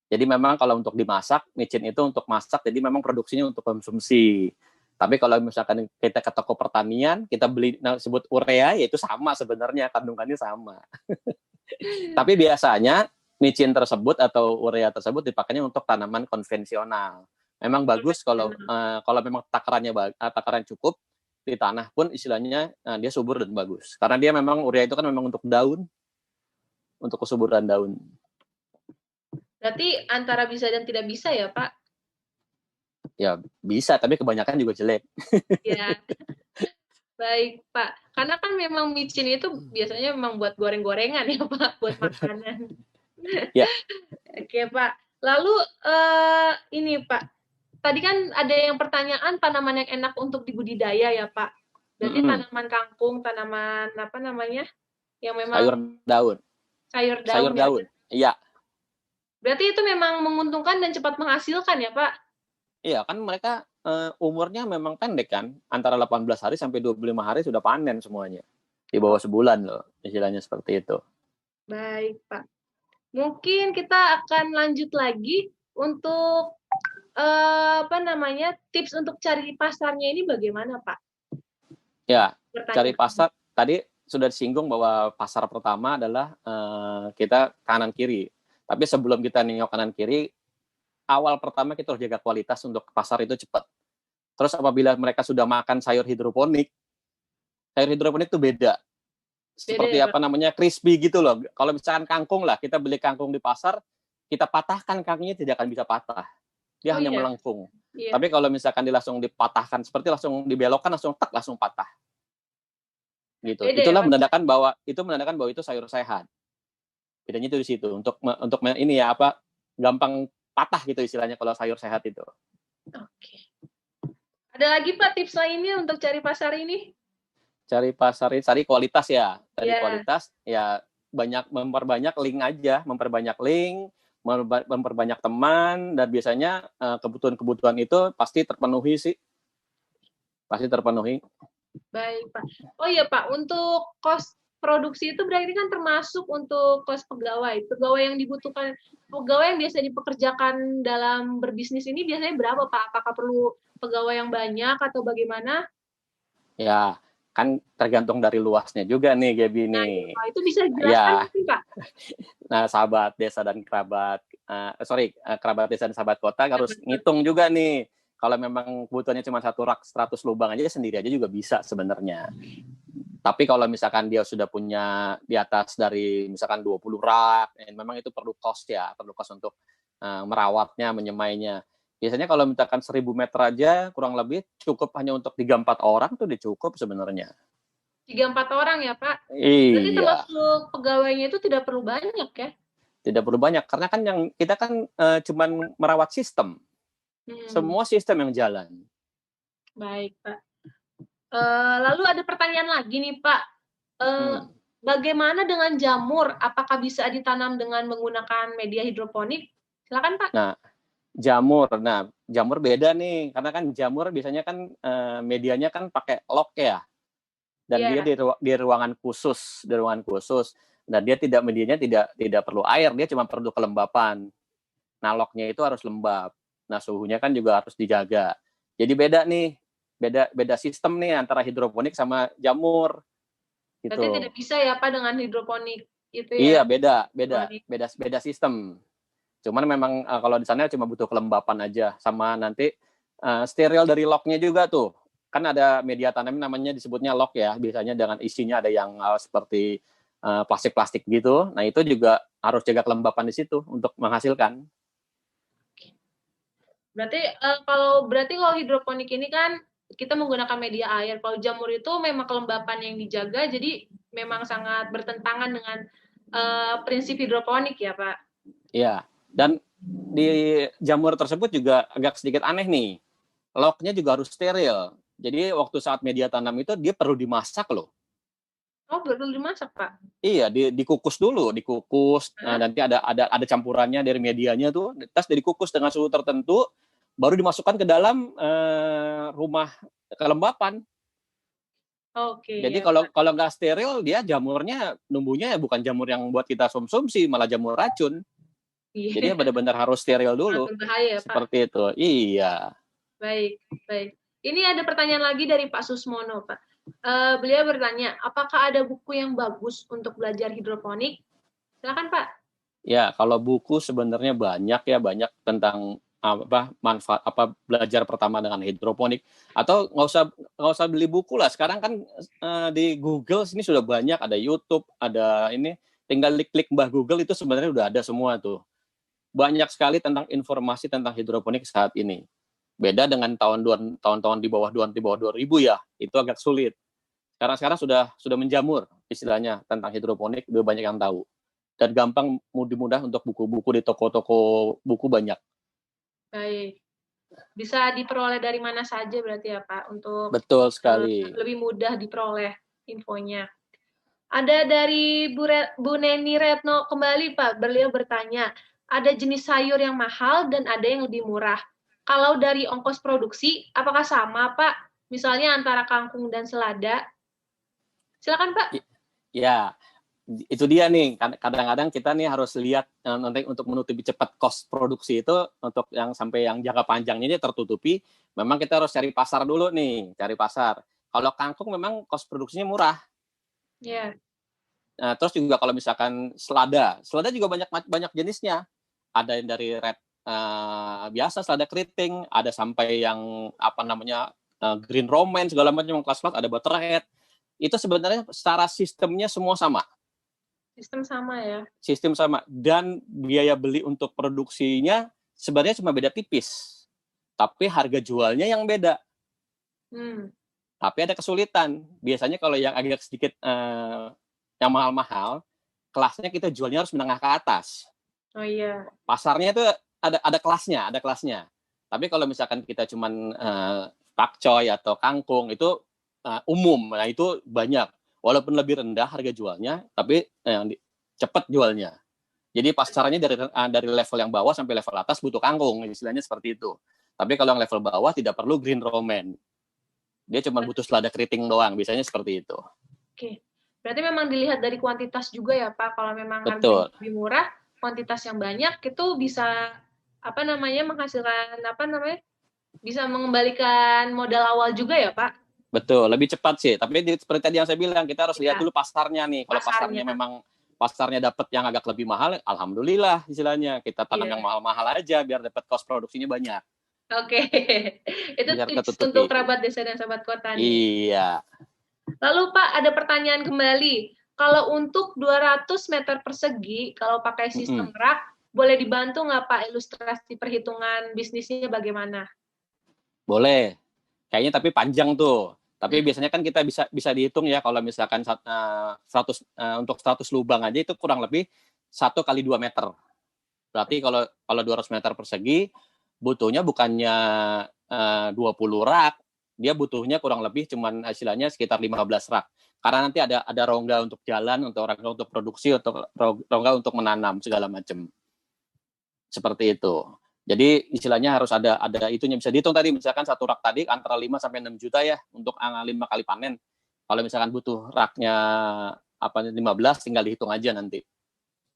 D: Jadi memang kalau untuk dimasak, micin itu untuk masak, jadi memang produksinya untuk konsumsi. Tapi kalau misalkan kita ke toko pertanian, kita beli sebut urea, ya itu sama sebenarnya, kandungannya sama. Tapi biasanya micin tersebut atau urea tersebut dipakainya untuk tanaman konvensional. Memang bagus kalau memang takaran cukup, di tanah pun istilahnya dia subur dan bagus. Karena dia memang urea itu kan memang untuk daun, untuk kesuburan daun.
B: Berarti antara bisa dan tidak bisa ya, Pak?
D: Ya bisa, tapi kebanyakan juga jelek.
B: Ya. Baik, Pak. Karena kan memang micin itu biasanya memang buat goreng-gorengan ya, Pak, buat makanan.
D: Ya.
B: Oke, Pak. Lalu ini, Pak. Tadi kan ada yang pertanyaan tanaman yang enak untuk dibudidaya ya, Pak. Berarti tanaman kangkung, tanaman apa namanya? Yang memang
D: sayur daun.
B: Sayur daun.
D: Iya.
B: Berarti itu memang menguntungkan dan cepat menghasilkan ya, Pak?
D: Iya, kan mereka umurnya memang pendek kan. Antara 18 hari sampai 25 hari sudah panen semuanya. Di bawah sebulan loh, istilahnya seperti itu.
B: Baik, Pak. Mungkin kita akan lanjut lagi untuk tips untuk cari pasarnya ini bagaimana, Pak?
D: Ya, cari pasar tadi sudah disinggung bahwa pasar pertama adalah kita kanan kiri. Tapi sebelum kita nengok kanan kiri, awal pertama kita harus jaga kualitas untuk pasar itu cepat. Terus apabila mereka sudah makan sayur hidroponik itu beda. Seperti
B: ya,
D: apa namanya, crispy gitu loh. Kalau misalkan kangkung lah, kita beli kangkung di pasar, kita patahkan kangkungnya tidak akan bisa patah. Dia hanya melengkung.
B: Iya.
D: Tapi kalau misalkan dia langsung dipatahkan, seperti langsung dibelokkan, langsung patah. Gitu.
B: Beda
D: Itulah
B: ya,
D: menandakan bahwa itu sayur sehat. Bedanya itu di situ. Untuk ini ya gampang patah gitu istilahnya kalau sayur sehat itu.
B: Oke. Ada lagi Pak tips lainnya untuk cari pasar ini?
D: Cari kualitas ya. Kualitas ya memperbanyak link aja, memperbanyak teman, dan biasanya kebutuhan-kebutuhan itu pasti terpenuhi sih. Pasti terpenuhi.
B: Baik, Pak. Oh iya, Pak, untuk kos produksi itu berarti kan termasuk untuk kos pegawai. Pegawai yang dibutuhkan, pegawai yang biasa dipekerjakan dalam berbisnis ini biasanya berapa, Pak? Apakah perlu pegawai yang banyak atau bagaimana?
D: Ya, kan tergantung dari luasnya juga nih, Gaby nih.
B: Nah, itu bisa dijelaskan mungkin, Pak?
D: Nah, sahabat desa dan kerabat desa dan sahabat kota harus ngitung juga nih. Kalau memang kebutuhannya cuma 1 rak 100 lubang aja, sendiri aja juga bisa sebenarnya. Tapi kalau misalkan dia sudah punya di atas dari misalkan 20 rak, memang itu perlu kos untuk merawatnya, menyemainya. Biasanya kalau misalkan 1000 meter aja kurang lebih cukup hanya untuk 3-4 orang tuh udah cukup sebenarnya.
B: 3-4 orang ya, Pak?
D: Iya.
B: Berarti termasuk pegawainya itu tidak perlu banyak ya?
D: Tidak perlu banyak, karena kan kita kan cuman merawat sistem. Semua sistem yang jalan.
B: Baik, Pak. Lalu ada pertanyaan lagi nih, Pak. Bagaimana dengan jamur? Apakah bisa ditanam dengan menggunakan media hidroponik? Silakan, Pak.
D: Nah, jamur beda nih, karena kan jamur biasanya kan medianya kan pakai lock ya, dan dia di ruangan khusus, dan dia medianya tidak perlu air, dia cuma perlu kelembapan. Nah, locknya itu harus lembab. Nah, suhunya kan juga harus dijaga. Jadi beda sistem nih antara hidroponik sama jamur. Gitu.
B: Berarti tidak bisa ya Pak dengan hidroponik itu
D: ya? Iya, beda sistem. Cuman memang kalau di sana cuma butuh kelembapan aja, sama nanti steril dari locknya juga tuh. Kan ada media tanam namanya disebutnya lock ya, biasanya dengan isinya ada yang seperti plastik-plastik gitu. Nah, itu juga harus jaga kelembapan di situ untuk menghasilkan.
B: Berarti kalau hidroponik ini kan kita menggunakan media air. Kalau jamur itu memang kelembapan yang dijaga, jadi memang sangat bertentangan dengan prinsip hidroponik ya, Pak?
D: Iya. Dan di jamur tersebut juga agak sedikit aneh nih. Locknya juga harus steril. Jadi waktu saat media tanam itu dia perlu dimasak loh.
B: Oh, perlu dimasak, Pak?
D: Iya, dikukus dulu, nanti ada campurannya dari medianya tuh, terus dikukus dengan suhu tertentu, baru dimasukkan ke dalam rumah kelembapan.
B: Oke.
D: Jadi kalau nggak steril, dia jamurnya numbuhnya bukan jamur yang buat kita konsumsi, malah jamur racun. Jadi benar-benar harus steril dulu.
B: Berbahaya, Pak.
D: Seperti itu. Iya.
B: Baik. Ini ada pertanyaan lagi dari Pak Susmono, Pak. Beliau bertanya, apakah ada buku yang bagus untuk belajar hidroponik? Silakan, Pak.
D: Ya, kalau buku sebenarnya banyak tentang manfaat belajar pertama dengan hidroponik, atau nggak usah beli buku lah. Sekarang kan di Google sini sudah banyak, ada YouTube, ada ini, tinggal klik Mbah Google itu sebenarnya udah ada semua tuh. Banyak sekali tentang informasi tentang hidroponik saat ini. Beda dengan tahun-tahun di bawah 2000 ya, itu agak sulit. Sekarang sudah menjamur istilahnya tentang hidroponik, udah banyak yang tahu. Dan gampang, mudah untuk buku-buku di toko-toko buku banyak.
B: Baik. Bisa diperoleh dari mana saja berarti ya Pak, untuk
D: betul sekali.
B: Lebih mudah diperoleh infonya. Ada dari Bu Neni Retno kembali Pak, beliau bertanya, ada jenis sayur yang mahal dan ada yang lebih murah. Kalau dari ongkos produksi, apakah sama Pak? Misalnya antara kangkung dan selada? Silakan Pak.
D: Ya, itu dia nih. Kadang-kadang kita nih harus lihat nanti untuk menutupi cepat cost produksi itu, untuk yang sampai yang jangka panjangnya ini tertutupi, memang kita harus cari pasar dulu nih, cari pasar. Kalau kangkung memang cost produksinya murah.
B: Ya.
D: Nah, terus juga kalau misalkan selada juga banyak jenisnya. Ada yang dari red biasa selada keriting, ada sampai yang green romance segala macam kelas-kelas, ada butterhead. Itu sebenarnya secara sistemnya semua sama.
B: Sistem sama ya.
D: Sistem sama dan biaya beli untuk produksinya sebenarnya cuma beda tipis. Tapi harga jualnya yang beda. Tapi ada kesulitan. Biasanya kalau yang agak sedikit yang mahal-mahal, kelasnya kita jualnya harus menengah ke atas.
B: Oh iya.
D: Pasarnya itu ada kelasnya. Tapi kalau misalkan kita cuman pakcoy atau kangkung itu umum. Nah, itu banyak. Walaupun lebih rendah harga jualnya, tapi cepat jualnya. Jadi pasarnya dari level yang bawah sampai level atas butuh kangkung, istilahnya seperti itu. Tapi kalau yang level bawah tidak perlu green romance. Dia cuma butuh selada keriting doang, biasanya seperti itu.
B: Oke. Berarti memang dilihat dari kuantitas juga ya, Pak. Kalau memang harganya lebih murah, kuantitas yang banyak itu bisa menghasilkan bisa mengembalikan modal awal juga ya, Pak?
D: Betul, lebih cepat sih. Tapi seperti tadi yang saya bilang, kita harus lihat dulu pasarnya nih. Kalau pasarnya memang dapat yang agak lebih mahal, alhamdulillah istilahnya. Kita tanam yang mahal-mahal aja biar dapat cost produksinya banyak.
B: Oke. Itu tips untuk kerabat desa dan sahabat kota nih.
D: Iya.
B: Lalu Pak, ada pertanyaan kembali. Kalau untuk 200 meter persegi, kalau pakai sistem rak, boleh dibantu nggak Pak ilustrasi perhitungan bisnisnya bagaimana?
D: Boleh. Kayaknya tapi panjang tuh. Tapi biasanya kan kita bisa dihitung ya kalau misalkan untuk 100 lubang aja itu kurang lebih 1 kali 2 meter. Berarti kalau 200 meter persegi butuhnya bukannya 20 rak, dia butuhnya kurang lebih cuman hasilnya sekitar 15 rak. Karena nanti ada rongga untuk jalan, rongga untuk produksi, rongga untuk menanam segala macam. Seperti itu. Jadi istilahnya harus ada itunya, bisa dihitung tadi misalkan satu rak tadi antara 5 sampai 6 juta ya untuk 5 kali panen. Kalau misalkan butuh raknya 15 tinggal dihitung aja nanti.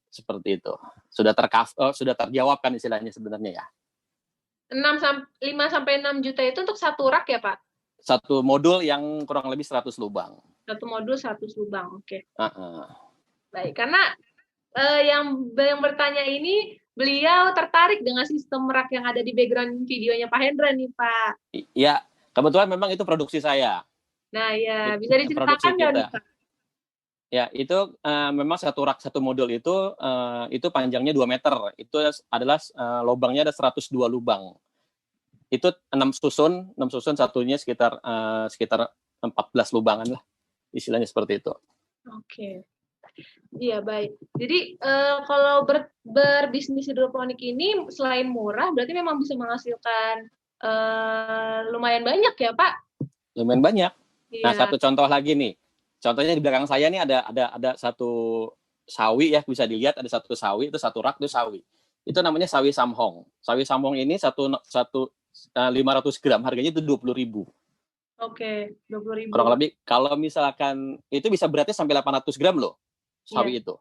D: Seperti itu. Sudah terjawab kan istilahnya sebenarnya ya.
B: 5 sampai 6 juta itu untuk satu rak ya, Pak?
D: Satu modul yang kurang lebih 100 lubang.
B: Satu modul 100 lubang, oke. Baik, karena yang bertanya ini beliau tertarik dengan sistem rak yang ada di background videonya Pak Hendra nih, Pak.
D: Iya, kebetulan memang itu produksi saya.
B: Nah, ya bisa diceritakan nggak nih, Pak?
D: Ya, itu memang satu modul itu panjangnya 2 meter. Itu adalah lubangnya ada 102 lubang. Itu 6 susun satunya sekitar 14 lubangan lah. Istilahnya seperti itu.
B: Oke. Iya, baik. Jadi kalau berbisnis hidroponik ini selain murah, berarti memang bisa menghasilkan lumayan banyak ya, Pak?
D: Lumayan banyak.
B: Iya.
D: Nah, satu contoh lagi nih. Contohnya di belakang saya nih ada satu sawi ya, bisa dilihat ada satu sawi, itu satu rak itu sawi. Itu namanya sawi samhong. Sawi samhong ini 500 gram, harganya itu 20.000.
B: Oke, 20.000.
D: Kurang lebih, kalau misalkan, itu bisa beratnya sampai 800 gram loh, sawi itu.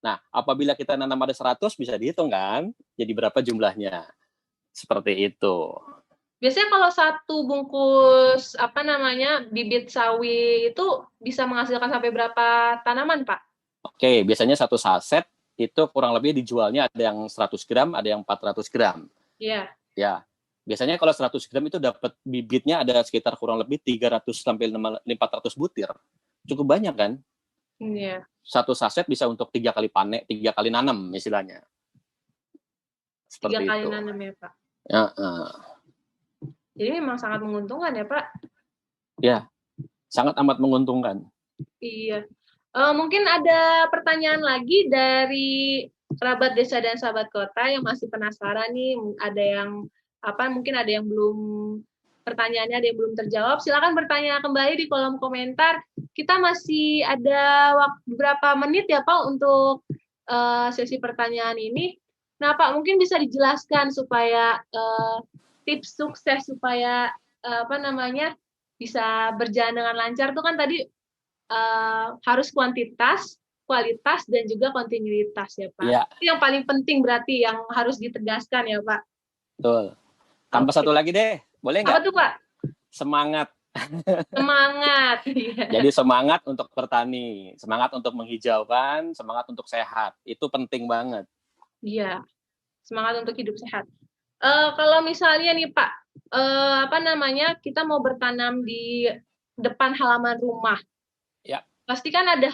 D: Nah, apabila kita nanam ada 100, bisa dihitung kan, jadi berapa jumlahnya. Seperti itu.
B: Biasanya kalau satu bungkus, bibit sawi itu bisa menghasilkan sampai berapa tanaman, Pak? Oke,
D: biasanya satu saset itu kurang lebih dijualnya ada yang 100 gram, ada yang 400 gram.
B: Iya.
D: Ya. Biasanya kalau 100 gram itu dapat bibitnya ada sekitar kurang lebih 300 sampai 400 butir. Cukup banyak kan?
B: Iya.
D: Satu saset bisa untuk 3 kali panen, 3 kali nanam istilahnya. Seperti
B: 3 kali
D: itu.
B: nanam ya, Pak?
D: Ya.
B: Jadi memang sangat menguntungkan ya, Pak?
D: Ya, sangat amat menguntungkan.
B: Iya. Mungkin ada pertanyaan lagi dari kerabat desa dan sahabat kota yang masih penasaran nih, mungkin ada yang belum, pertanyaannya ada yang belum terjawab, silakan bertanya kembali di kolom komentar. Kita masih ada beberapa menit ya Pak untuk sesi pertanyaan ini. Nah Pak, mungkin bisa dijelaskan supaya tips sukses supaya bisa berjalan dengan lancar itu kan tadi harus kuantitas, kualitas, dan juga kontinuitas ya Pak. Ya. Itu yang paling penting berarti yang harus ditegaskan ya Pak.
D: Betul. Tambah satu lagi deh, boleh nggak?
B: Apa tuh Pak?
D: Semangat.
B: Semangat. Iya.
D: Jadi semangat untuk bertani, semangat untuk menghijaukan, semangat untuk sehat. Itu penting banget.
B: Iya, semangat untuk hidup sehat. Kalau misalnya nih Pak, apa namanya, kita mau bertanam di depan halaman rumah,
D: Ya.
B: pasti kan ada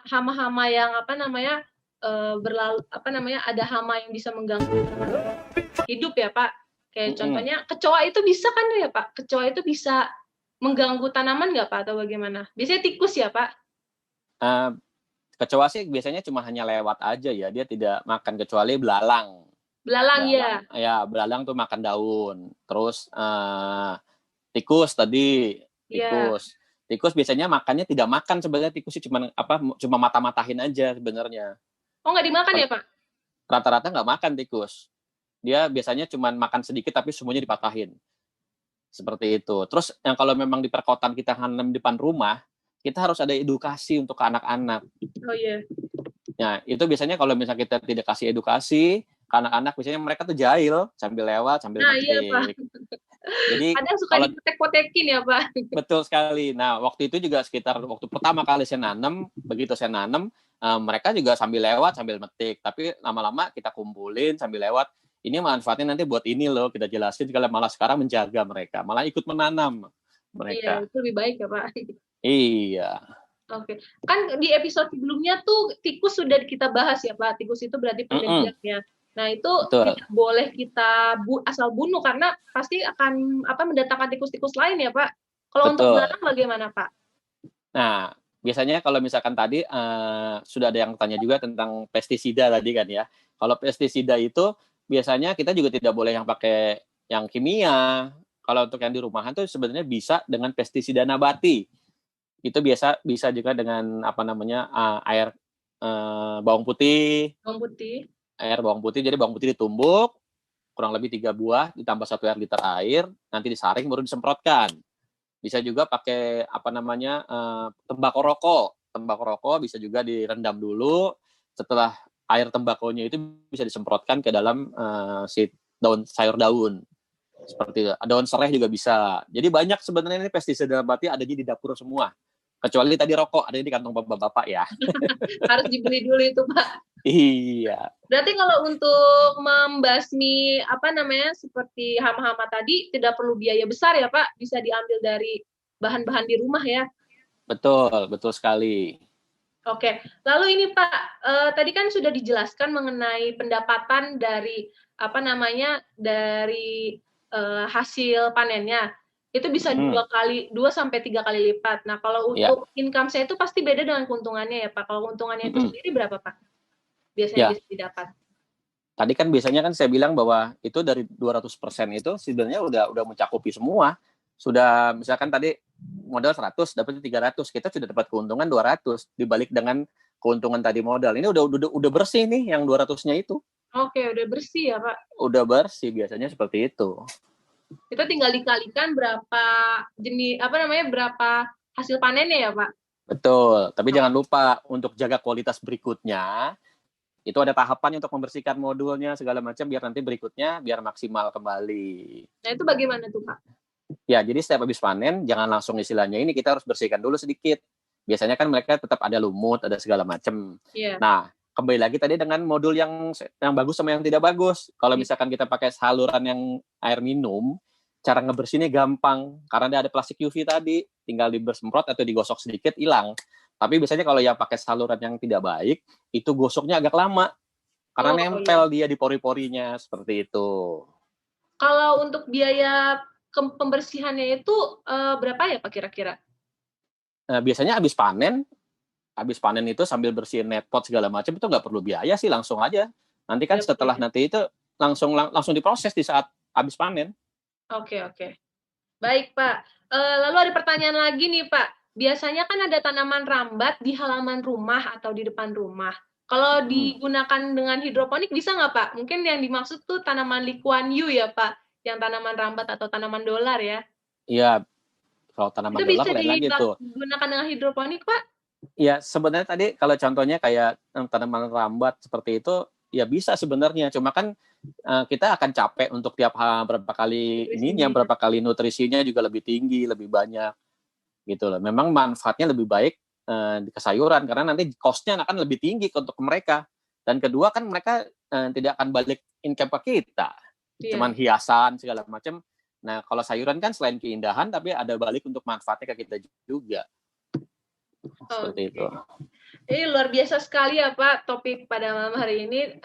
B: hama-hama yang apa namanya, berlalu apa namanya, ada hama yang bisa mengganggu hidup ya Pak. Kayak contohnya kecoa itu bisa kan ya Pak? Kecoa itu bisa mengganggu tanaman nggak Pak atau bagaimana? Biasanya tikus ya Pak?
D: Uh, kecoa sih biasanya cuma hanya lewat aja ya, dia tidak makan kecuali belalang.
B: Belalang ya.
D: Ya, belalang tuh makan daun. Terus tikus tadi, tikus.
B: Ya.
D: Tikus biasanya makannya tidak makan sebenarnya, tikus sih cuma mata-matahin aja sebenarnya.
B: Oh, nggak dimakan ya Pak?
D: Rata-rata nggak makan tikus. Dia biasanya cuma makan sedikit tapi semuanya dipatahin. Seperti itu. Terus yang kalau memang di perkotaan kita tanam di depan rumah, kita harus ada edukasi untuk anak-anak.
B: Oh iya.
D: Nah, itu biasanya kalau misalnya kita tidak kasih edukasi ke anak-anak, biasanya mereka tuh jahil sambil lewat, sambil metik.
B: Iya, Pak.
D: Jadi
B: ada suka dipotek-potekin ya, Pak.
D: Betul sekali. Nah, waktu itu juga sekitar waktu pertama kali saya nanam, begitu saya nanam, mereka juga sambil lewat, sambil metik. Tapi lama-lama kita kumpulin sambil lewat. Ini manfaatnya nanti buat ini loh, kita jelasin. Kalau malah sekarang menjaga mereka, malah ikut menanam mereka.
B: Iya, itu lebih baik ya, Pak.
D: Iya.
B: Oke. Kan di episode sebelumnya tuh tikus sudah kita bahas ya, Pak. Tikus itu berarti pendampingnya. Nah, itu tidak boleh kita asal bunuh karena pasti akan mendatangkan tikus-tikus lain ya, Pak. Kalau untuk belalang bagaimana, Pak?
D: Nah, biasanya kalau misalkan tadi sudah ada yang tanya juga tentang pestisida tadi kan ya. Kalau pestisida itu biasanya kita juga tidak boleh yang pakai yang kimia. Kalau untuk yang di rumahan tuh sebenarnya bisa dengan pestisida nabati. Itu bisa juga dengan air bawang putih.
B: Bawang putih.
D: Air bawang putih, jadi bawang putih ditumbuk kurang lebih 3 buah ditambah 1 liter air, nanti disaring baru disemprotkan. Bisa juga pakai tembakau rokok bisa juga direndam dulu. Setelah air tembakonya itu bisa disemprotkan ke dalam si sayur daun seperti itu. Daun serai juga bisa. Jadi banyak sebenarnya ini pestisida nabati ada di dapur semua. Kecuali tadi rokok ada di kantong bapak-bapak ya.
B: Harus dibeli dulu itu, Pak.
D: Iya.
B: Berarti kalau untuk membasmi seperti hama-hama tadi tidak perlu biaya besar ya Pak, bisa diambil dari bahan-bahan di rumah ya.
D: Betul sekali.
B: Oke, lalu ini Pak, tadi kan sudah dijelaskan mengenai pendapatan dari dari hasil panennya. Itu bisa 2 sampai 3 kali lipat. Nah, kalau untuk income saya itu pasti beda dengan keuntungannya ya Pak. Kalau keuntungannya itu sendiri berapa Pak? Biasanya bisa didapat.
D: Tadi kan biasanya kan saya bilang bahwa itu dari 200% itu sebenarnya udah mencakupi semua. Sudah misalkan tadi modal 100 dapat 300, kita sudah dapat keuntungan 200 dibalik dengan keuntungan tadi modal. Ini udah bersih nih yang 200-nya itu.
B: Oke, udah bersih ya, Pak.
D: Udah bersih biasanya seperti itu.
B: Itu tinggal dikalikan berapa berapa hasil panennya ya, Pak?
D: Betul, tapi jangan lupa untuk jaga kualitas berikutnya. Itu ada tahapan untuk membersihkan modulnya segala macam biar nanti berikutnya biar maksimal kembali.
B: Nah, itu bagaimana tuh, Pak?
D: Ya, jadi setiap habis panen jangan langsung istilahnya ini kita harus bersihkan dulu sedikit. Biasanya kan mereka tetap ada lumut, ada segala macam.
B: Yeah.
D: Nah, kembali lagi tadi dengan modul yang bagus sama yang tidak bagus. Kalau misalkan kita pakai saluran yang air minum, cara ngebersihinnya gampang karena dia ada plastik UV tadi, tinggal disemprot atau digosok sedikit hilang. Tapi biasanya kalau yang pakai saluran yang tidak baik, itu gosoknya agak lama karena nempel dia di pori-porinya seperti itu.
B: Kalau untuk biaya pembersihannya itu berapa ya Pak kira-kira?
D: Biasanya habis panen itu sambil bersihin net pot segala macam itu nggak perlu biaya sih, langsung aja. Nanti kan setelah nanti itu langsung diproses di saat habis panen.
B: Oke. Baik Pak. Lalu ada pertanyaan lagi nih Pak. Biasanya kan ada tanaman rambat di halaman rumah atau di depan rumah. Kalau digunakan dengan hidroponik bisa nggak Pak? Mungkin yang dimaksud tuh tanaman Lee Kuan Yew ya Pak, yang tanaman rambat atau tanaman dolar ya?
D: Iya, kalau tanaman dolar lain lagi tuh.
B: Itu bisa digunakan dengan hidroponik Pak?
D: Ya sebenarnya tadi kalau contohnya kayak tanaman rambat seperti itu ya bisa sebenarnya, cuma kan kita akan capek untuk tiap berapa kali ininya, berapa kali nutrisinya juga lebih tinggi, lebih banyak gitu loh. Memang manfaatnya lebih baik di sayuran karena nanti cost-nya akan lebih tinggi untuk mereka. Dan kedua kan mereka tidak akan balik income ke kita. Cuman hiasan segala macam. Nah, kalau sayuran kan selain keindahan tapi ada balik untuk manfaatnya ke kita juga. Seperti itu.
B: Ini luar biasa sekali ya Pak topik pada malam hari ini.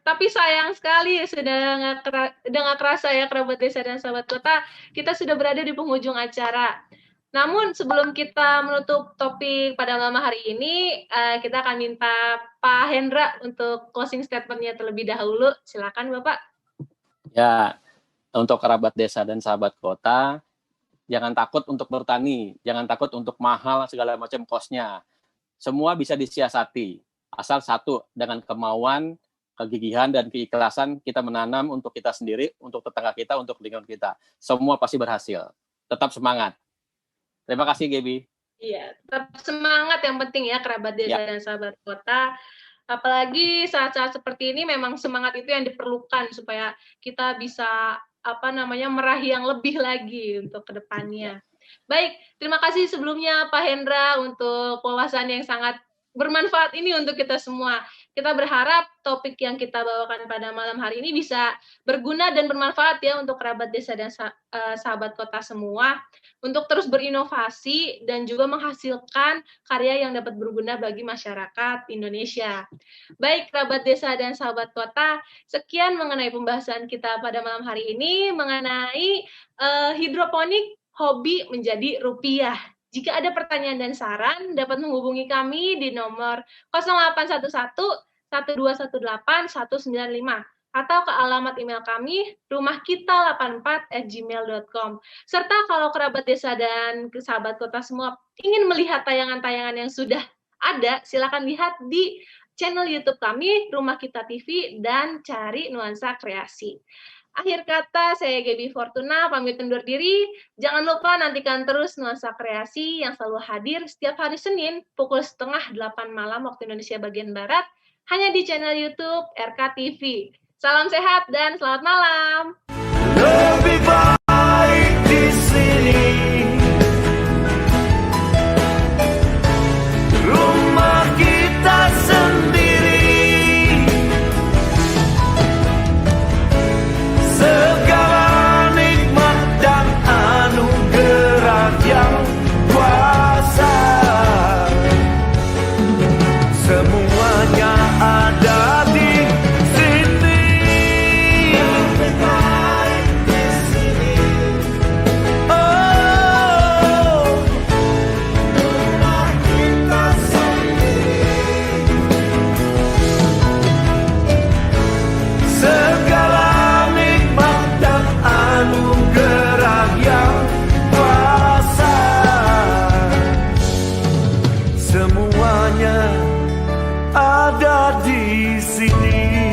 B: Tapi sayang sekali sudah nggak kerasa ya kerabat desa dan sahabat kota, kita sudah berada di penghujung acara. Namun sebelum kita menutup topik pada malam hari ini, kita akan minta Pak Hendra untuk closing statement-nya terlebih dahulu. Silakan Bapak.
D: Ya, untuk kerabat desa dan sahabat kota, jangan takut untuk bertani, jangan takut untuk mahal segala macam cost-nya. Semua bisa disiasati, asal satu, dengan kemauan, kegigihan, dan keikhlasan kita menanam untuk kita sendiri, untuk tetangga kita, untuk lingkungan kita. Semua pasti berhasil. Tetap semangat. Terima kasih, Gaby.
B: Iya, tetap semangat yang penting ya kerabat desa dan sahabat kota. Apalagi saat-saat seperti ini memang semangat itu yang diperlukan supaya kita bisa meraih yang lebih lagi untuk kedepannya. Baik, terima kasih sebelumnya Pak Hendra untuk wawasan yang sangat bermanfaat ini untuk kita semua. Kita berharap topik yang kita bawakan pada malam hari ini bisa berguna dan bermanfaat ya untuk kerabat desa dan sahabat kota semua, untuk terus berinovasi dan juga menghasilkan karya yang dapat berguna bagi masyarakat Indonesia. Baik kerabat desa dan sahabat kota, sekian mengenai pembahasan kita pada malam hari ini mengenai hidroponik hobi menjadi rupiah. Jika ada pertanyaan dan saran, dapat menghubungi kami di nomor 0811-1218-195 atau ke alamat email kami rumahkita84@gmail.com. Serta kalau kerabat desa dan sahabat kota semua ingin melihat tayangan-tayangan yang sudah ada, silakan lihat di channel YouTube kami, Rumah Kita TV, dan cari Nuansa Kreasi. Akhir kata, saya Gaby Fortuna, pamit undur diri. Jangan lupa nantikan terus Nuansa Kreasi yang selalu hadir setiap hari Senin pukul 7:30 malam waktu Indonesia bagian Barat, hanya di channel YouTube RK TV. Salam sehat dan selamat malam.
E: Lebih baik di sini. Rumah kita sendiri. Segala nikmat dan anugerah yang kuasa, semuanya ada di sini. Lebih baik di sini. Oh, rumah kita sendiri. Segala nikmat dan anugerah yang kuasa, semuanya ada di sini.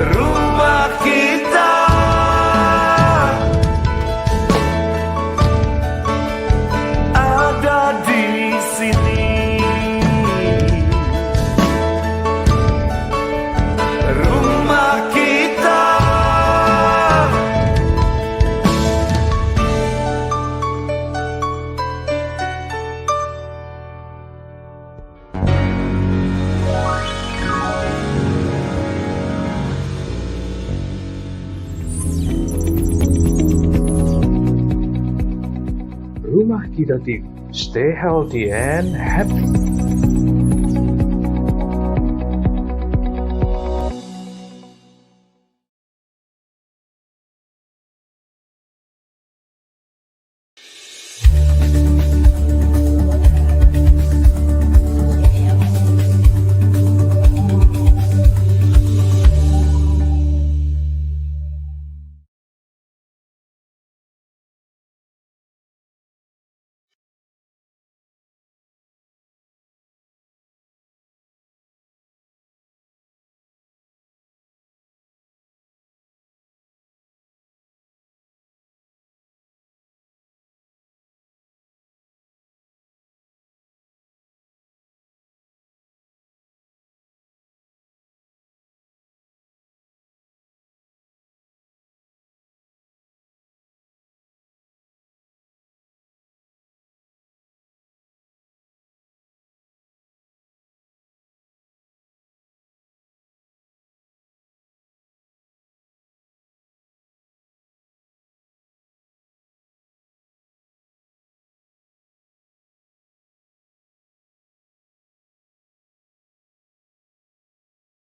E: Rumah kita ada di sini. Rumah kita
A: Rumah Kita TV. Stay healthy and happy.